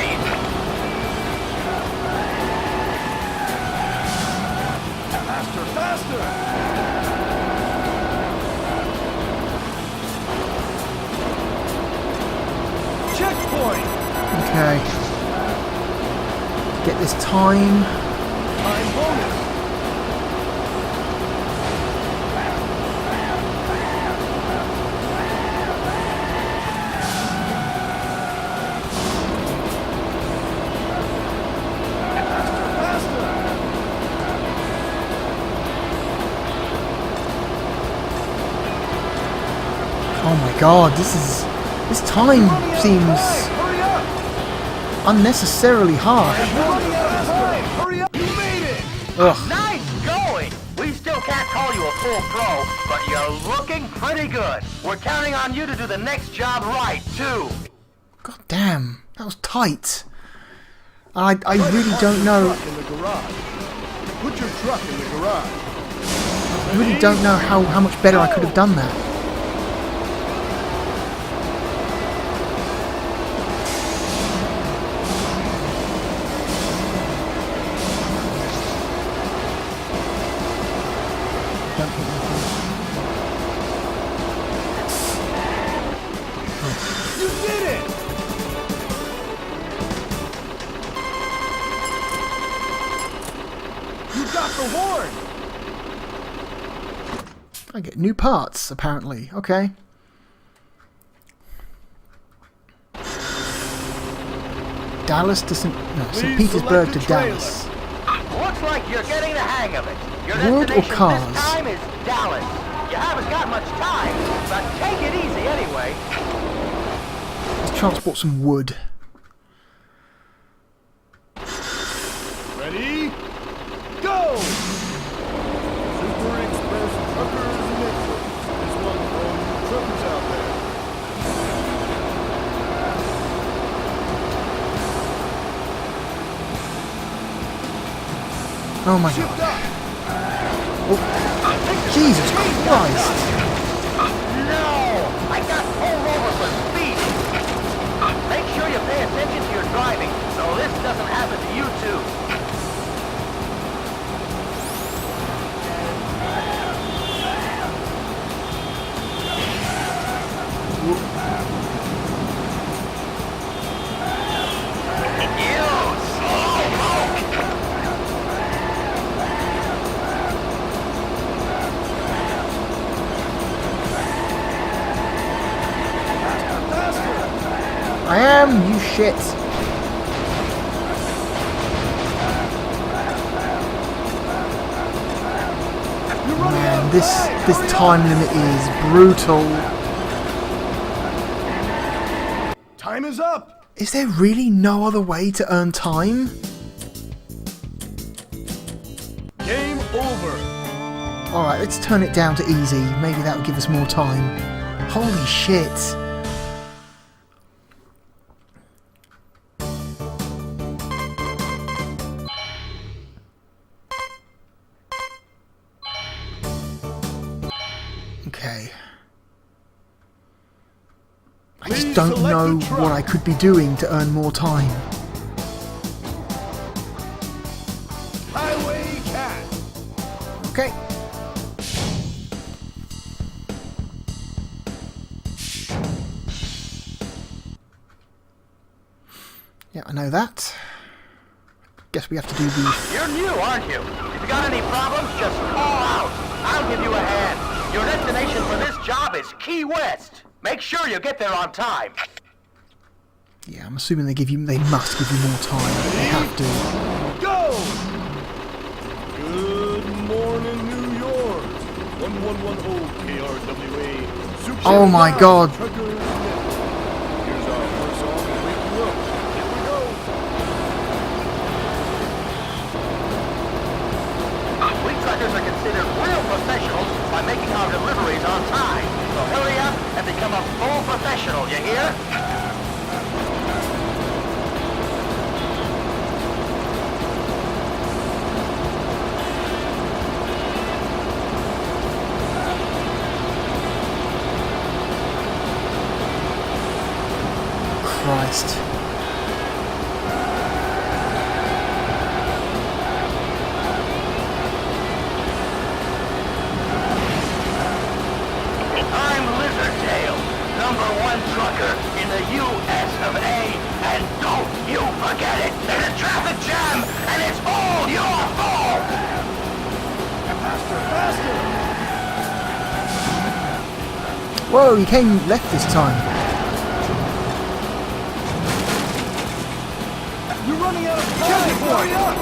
Faster, faster! Checkpoint! Okay. Get this time. Time bonus! Oh my god, this time seems Hurry up! unnecessarily harsh. You're running out of time! Hurry up! You made it! Ugh. Nice going. We still can't call you a full pro, but you're looking pretty good. We're counting on you to do the next job right, too. God damn, that was tight. I really don't know. In the garage. Put your truck in the garage. I really don't know how much better I could have done that. Don't hit me, please. You did it! You got the horn! I get new parts, apparently. Okay. Dallas to St. Petersburg to Dallas. Looks like you're getting the hang of it. Your Wood or destination cars? this time is Dallas. You haven't got much time, but take it easy anyway. Let's transport some wood. Ready? Go! Super Express Truckers Network. This one for all you truckers out there. Oh my Shift god. up! Oh, Jesus Christ! No! I got pulled over for speed. Make sure you pay attention to your driving, so this doesn't happen to you too. I am, you shit! Man, this time limit is brutal. Time is up! Is there really no other way to earn time? Game over! Alright, let's turn it down to easy. Maybe that will give us more time. Holy shit! Okay. I just don't know what I could be doing to earn more time. Highway Cat! Okay. Yeah, I know that. Guess we have to do the... You're new, aren't you? If you got any problems, just call out. I'll give you a hand. Your destination for this job is Key West. Make sure you get there on time. Yeah, I'm assuming they must give you more time. They have to. Go! Good morning, New York. 1110 KRWA. Super Oh my God. Truckers Network. Here's our first song to wake you up. Here we go. We truckers are considered real professionals by making our deliveries on time. So hurry up and become a full professional, you hear? Christ. Trucker in the U.S. of A. And don't you forget it! There's a traffic jam, and it's all your fault! Faster, faster! Whoa, he came left this time. You're running out of time! Hurry up!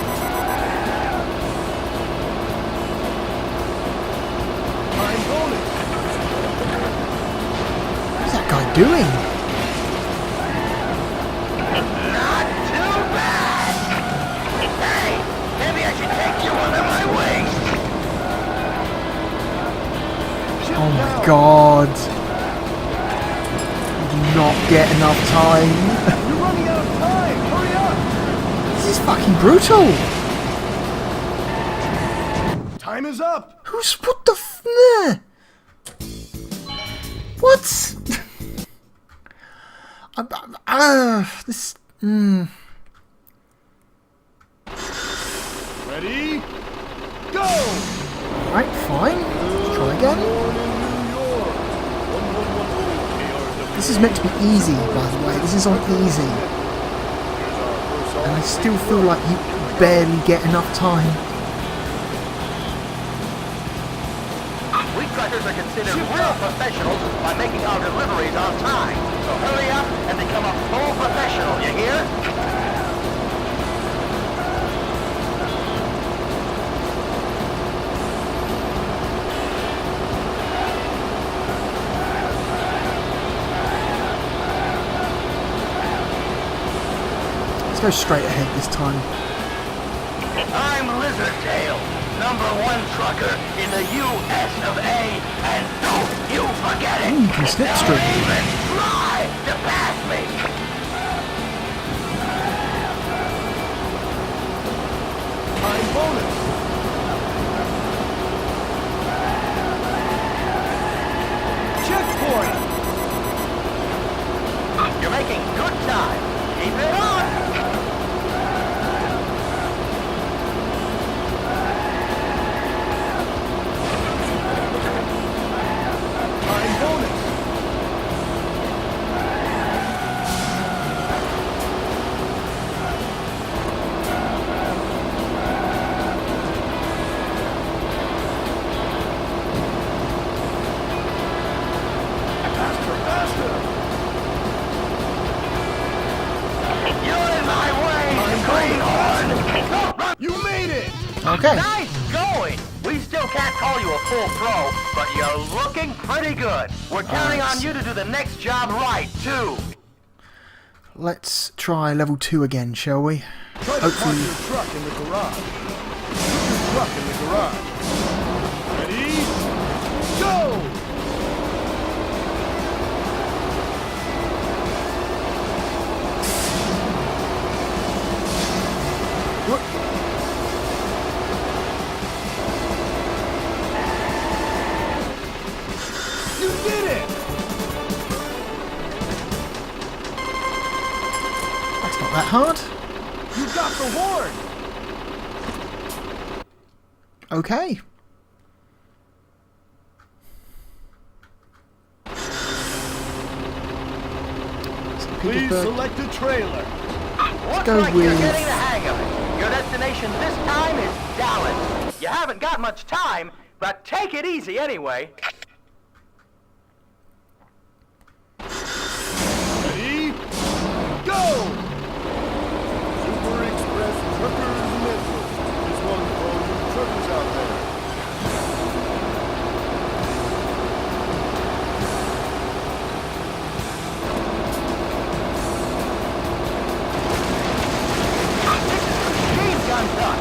Time bonus! What's that guy doing? Not too bad! Hey, maybe I should take you under my wing! god. You do not get enough time. You're running out of time! Hurry up! This is fucking brutal. Time is up! Who's... what the f... nah. What? This... Ready? Go! Right, fine. Let's try again. Morning, New York. 1110 KRW. This is meant to be easy, by the way. This is on easy. Here's our first song. And I still feel like you barely get enough time. We truckers are considered real professionals by making our deliveries on time. So hurry up and become a full professional, you hear? Let's go straight ahead this time. I'm Lizardtail, #1 trucker in the U.S. of A. And don't you forget it! Ooh, you can slipstream. Don't even try to pass me! Time bonus. Checkpoint. You're making good time. Keep it on! Time bonus. Faster, faster. You're in my way, greenhorn! Don't run! You made it. Okay. Nice going! We still can't call you a full pro, but you're looking pretty good. We're counting on you to do the next job right, too. Let's try level 2 again, shall we? Try to park your truck in the garage. Put your truck in the garage. Ready? Go! What? You did it! That's not that hard. You got the horn! Okay. Please select a trailer. Looks go like you're with- getting the hang of it. Your destination this time is Dallas. You haven't got much time, but take it easy anyway. Ready? Go! Super Express Truckers Network. This one's for all you truckers out there. Machine gun duck.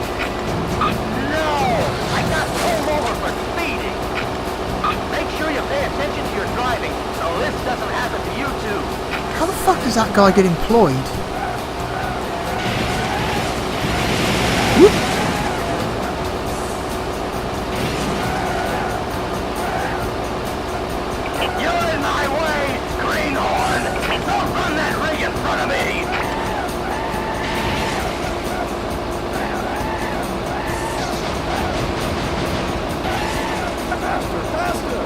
No! I got pulled over for speeding. Make sure you pay attention to your driving so this doesn't happen to you too. How the fuck does that guy get employed? Whoop. You're in my way, greenhorn! Don't run that rig in front of me! Faster, faster!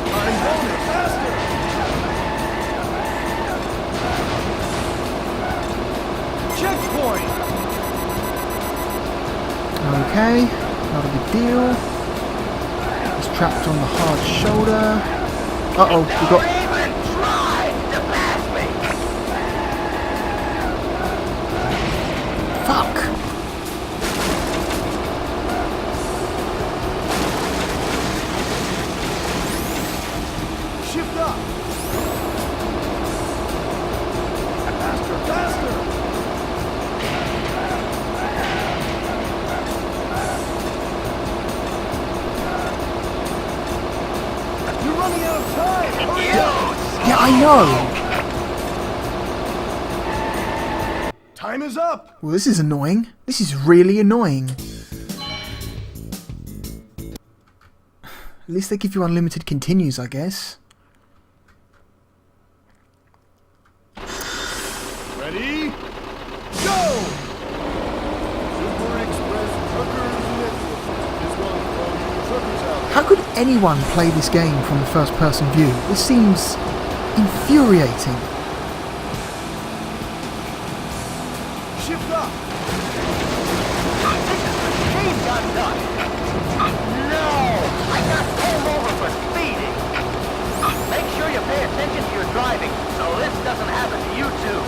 Time bonus, faster! Checkpoint! Okay, not a big deal. He's trapped on the hard shoulder. Uh-oh, we Don't got... even try to pass me! Fuck! Shift up! Faster, faster! I know! Time is up! Well, this is annoying. This is really annoying. At least they give you unlimited continues, I guess. Ready? Go! Super Express Truckers Network is one for all you truckers out there. How could anyone play this game from the first-person view? This seems infuriating. Shift up! Machine gun done. No! I got pulled over for speeding. Make sure you pay attention to your driving so this doesn't happen to you too.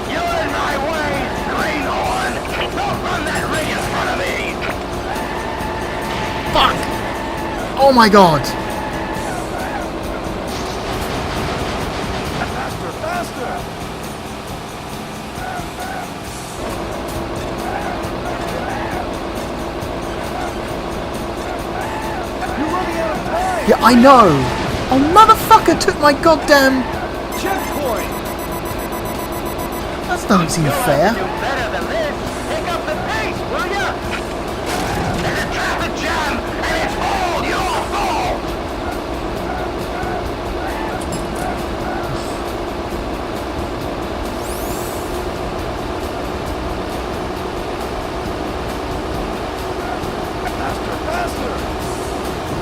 You're in my way, greenhorn! Don't run that ring in front of me! Fuck! Oh my god! Faster, faster! You're running out of time! Yeah, I know! Oh, motherfucker took my goddamn... Checkpoint! That doesn't seem You'll fair. have to do better than this. Pick up the pace, will ya? There's a traffic jam, and it's all your fault! Faster, faster!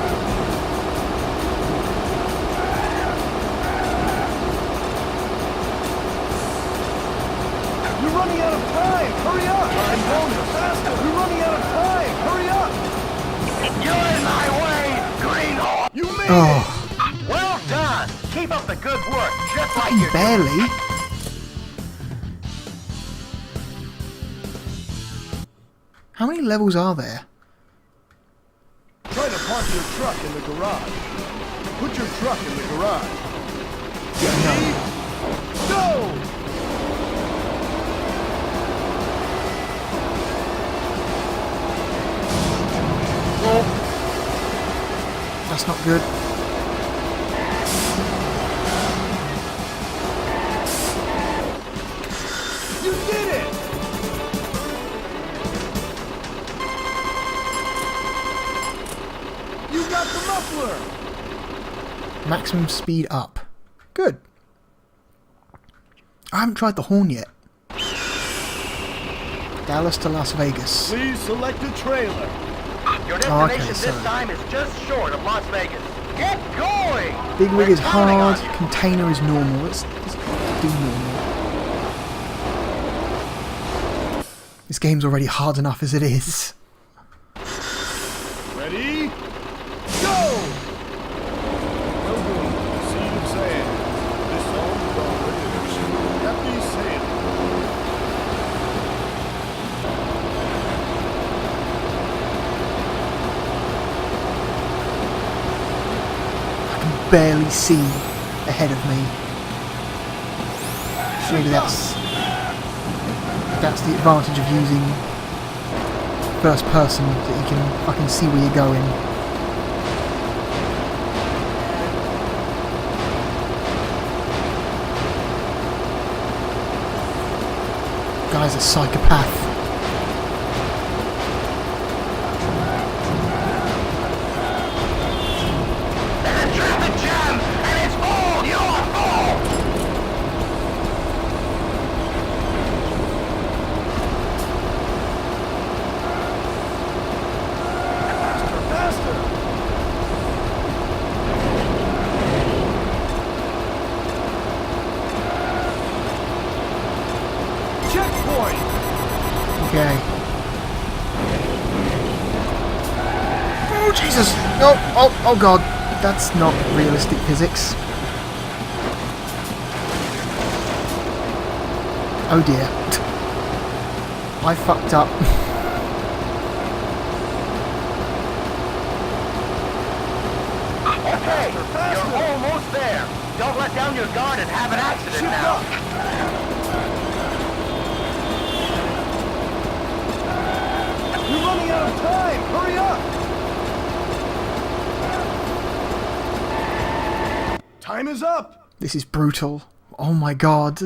You're running out of time! Hurry up! I'm going faster! You're running out of time! Hurry up! You're in my way, greenhorn! You made Oh, Well done! Keep up the good work, just like you're doing. barely. How many levels are there? it! Try to park your truck in the garage. Put your truck in the garage. Ready? Go! That's not good. You did it! You got the muffler! Maximum speed up. Good. I haven't tried the horn yet. Dallas to Las Vegas. Please select a trailer. Your Oh, okay, destination so- this time is just short of Las Vegas. Get going! Big rig We're is counting hard, on you. container is normal. Let's do normal. This game's already hard enough as it is. Ready? Go! Welcome to the Sea of Sand. This song is already a happy sailing. I can barely see ahead of me. Maybe that's the advantage of using first person, that you can fucking see where you're going. Guy's a psychopath. There's a traffic jam, and it's all your fault! Faster, faster! Checkpoint! Okay. Oh Jesus! No! Oh god! That's not realistic physics. Oh dear. I fucked up. Okay, you're almost there. Don't let down your guard and have an accident Shift now. up! Hurry up! Time is up! This is brutal. Oh my god.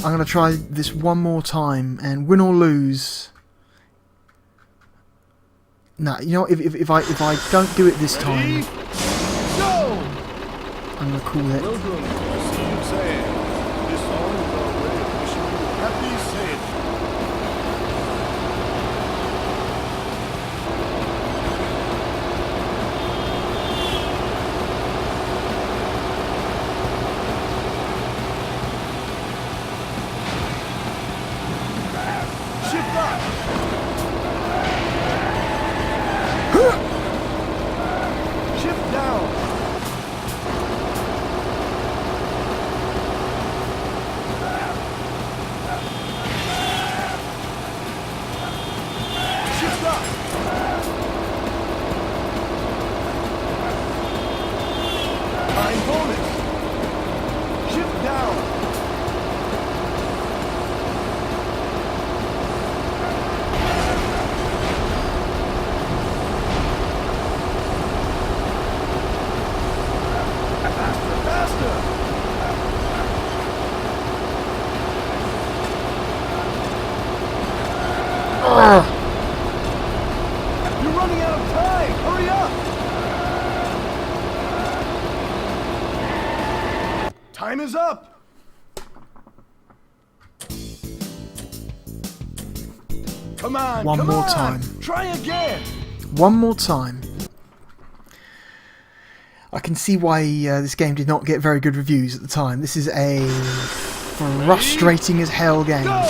I'm gonna try this one more time, and win or lose. Nah, you know what, if I don't do it this time, Ready? Go! I'm gonna call it. Welcome to GCN. This song is our way of wishing you happy sailing. Shift up! Shift down! Shift up! Time bonus! Shift down! Faster! Ugh. You're running out of time! Hurry up! Time is up! Come on, One come more on. time. Try again! One more time. I can see why this game did not get very good reviews at the time. This is a frustrating as hell game. Go!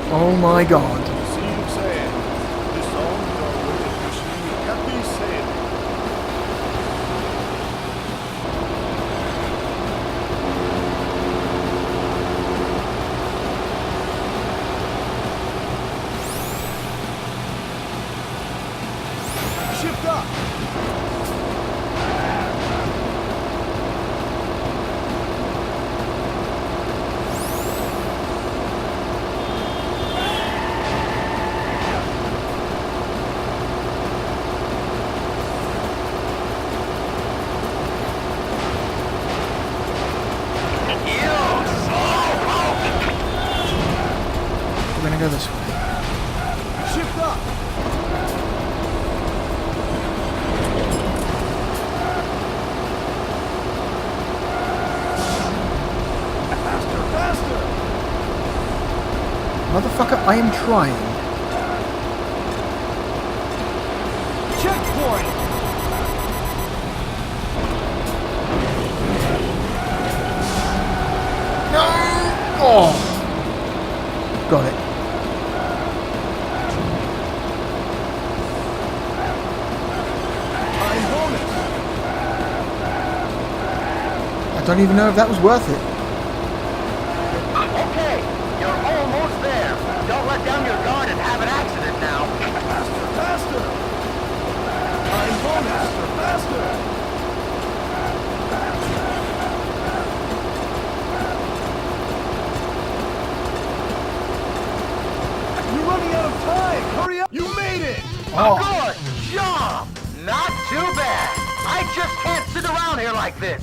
Oh my god. See you saying. This song is our way of wishing you happy sailing. Shift up! We're gonna go this way. Shift up! Faster, faster! Motherfucker, I am trying. Checkpoint! No! Oh! Got it. Time bonus! I don't even know if that was worth it. Okay, you're almost there. Don't let down your guard and have an accident now. Faster, faster! Time bonus! Faster, faster! You're running out of time! Hurry up! You made it! Oh. Good job! Not too bad. I just can't sit around here like this.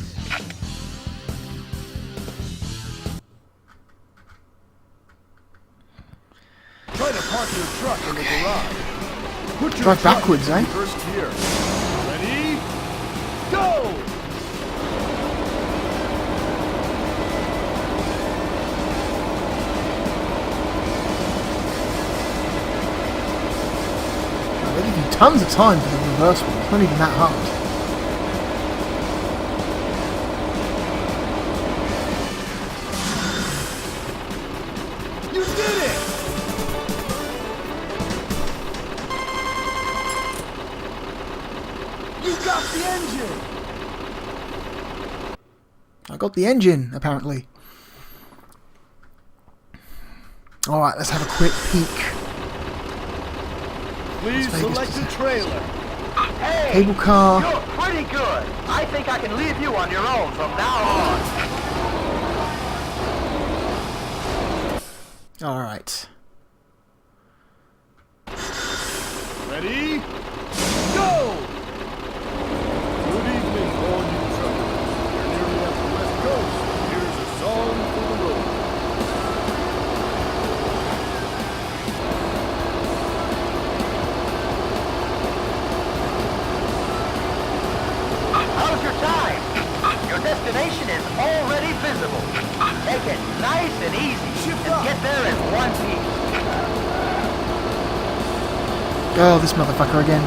Try to park your truck in the garage. Put your Drive truck backwards, in eh? first gear. Ready? Go! They give you tons of time for the reverse one. It's not even that hard. You did it! You got the engine! I got the engine, apparently. Alright, let's have a quick peek. Please Vegas select a trailer. Hey, Cable car. you're pretty good. I think I can leave you on your own from now on. Alright. Ready? Go! Good evening, all you truckers. You're nearly at the West Coast. Here's a song for the road. How's your time? Your destination is already visible. Take it nice and easy and get there in one piece. Oh, this motherfucker again.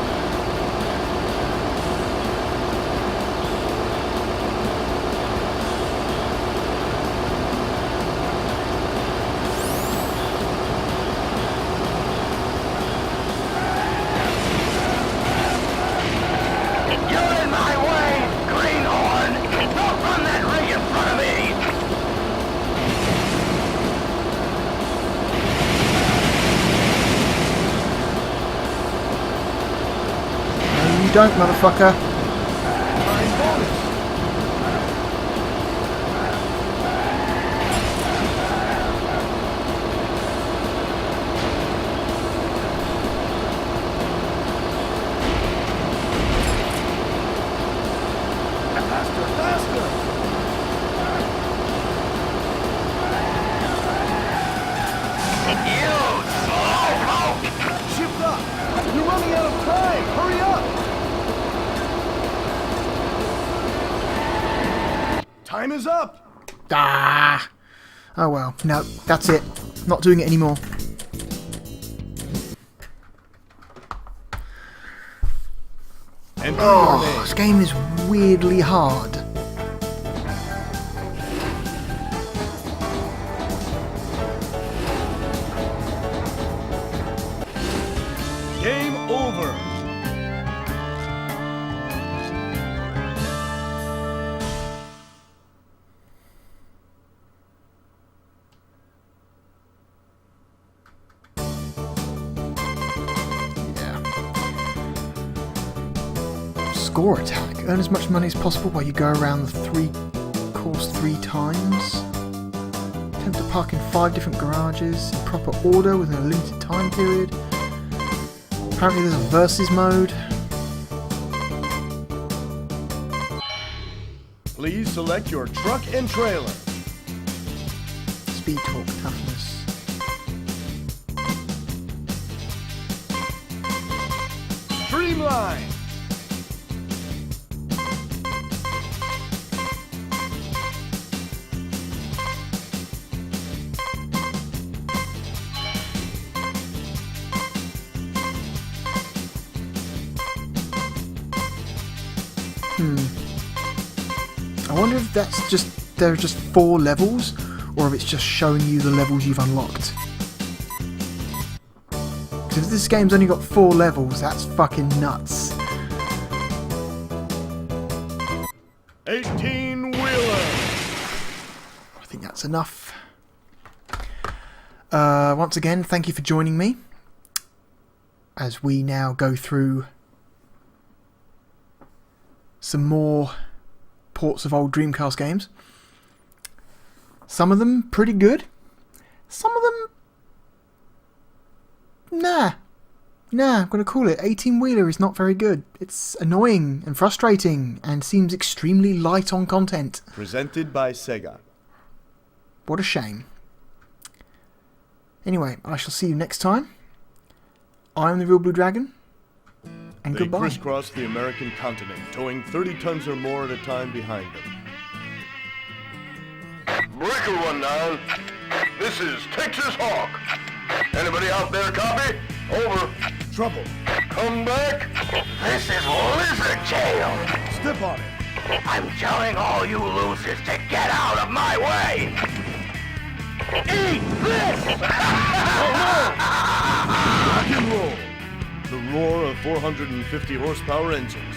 You're in my way, greenhorn! Don't run that ring in front of me! No, you don't, motherfucker. Time bonus. Faster, faster! You slowpoke! Shift up! You're running out of time! Hurry up! Time is up! Ah. Oh well. No, that's it. Not doing it anymore. Enter Oh, your this name. game is weirdly hard. Game over! Yeah. Score attack. Earn as much money as possible while you go around the course 3 times. Attempt to park in 5 different garages in proper order within a limited time period. Apparently there's a versus mode. Please select your truck and trailer. Speed, torque, toughness. Streamline! I wonder if there are just 4 levels, or if it's just showing you the levels you've unlocked. Because if this game's only got 4 levels, that's fucking nuts. 18-wheeler! I think that's enough. Once again, thank you for joining me as we now go through some more ports of old Dreamcast games. Some of them pretty good. Some of them... Nah, I'm going to call it. 18-wheeler is not very good. It's annoying and frustrating and seems extremely light on content. Presented by Sega. What a shame. Anyway, I shall see you next time. I am the Real Blue Dragon, and They goodbye. crisscross the American continent, towing 30 tons or more at a time behind them. Breaker 1 down. This is Texas Hawk. Anybody out there copy? Over. Trouble. Come back. This is Lizard Jail. Step on it. I'm telling all you losers to get out of my way. Eat this! Rock and roll. The roar of 450 horsepower engines.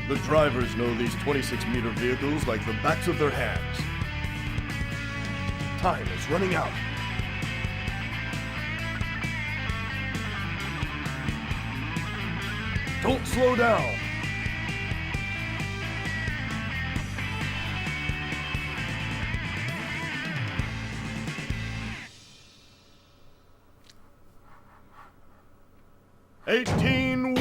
The drivers know these 26-meter vehicles like the backs of their hands. Time is running out. Don't slow down. 18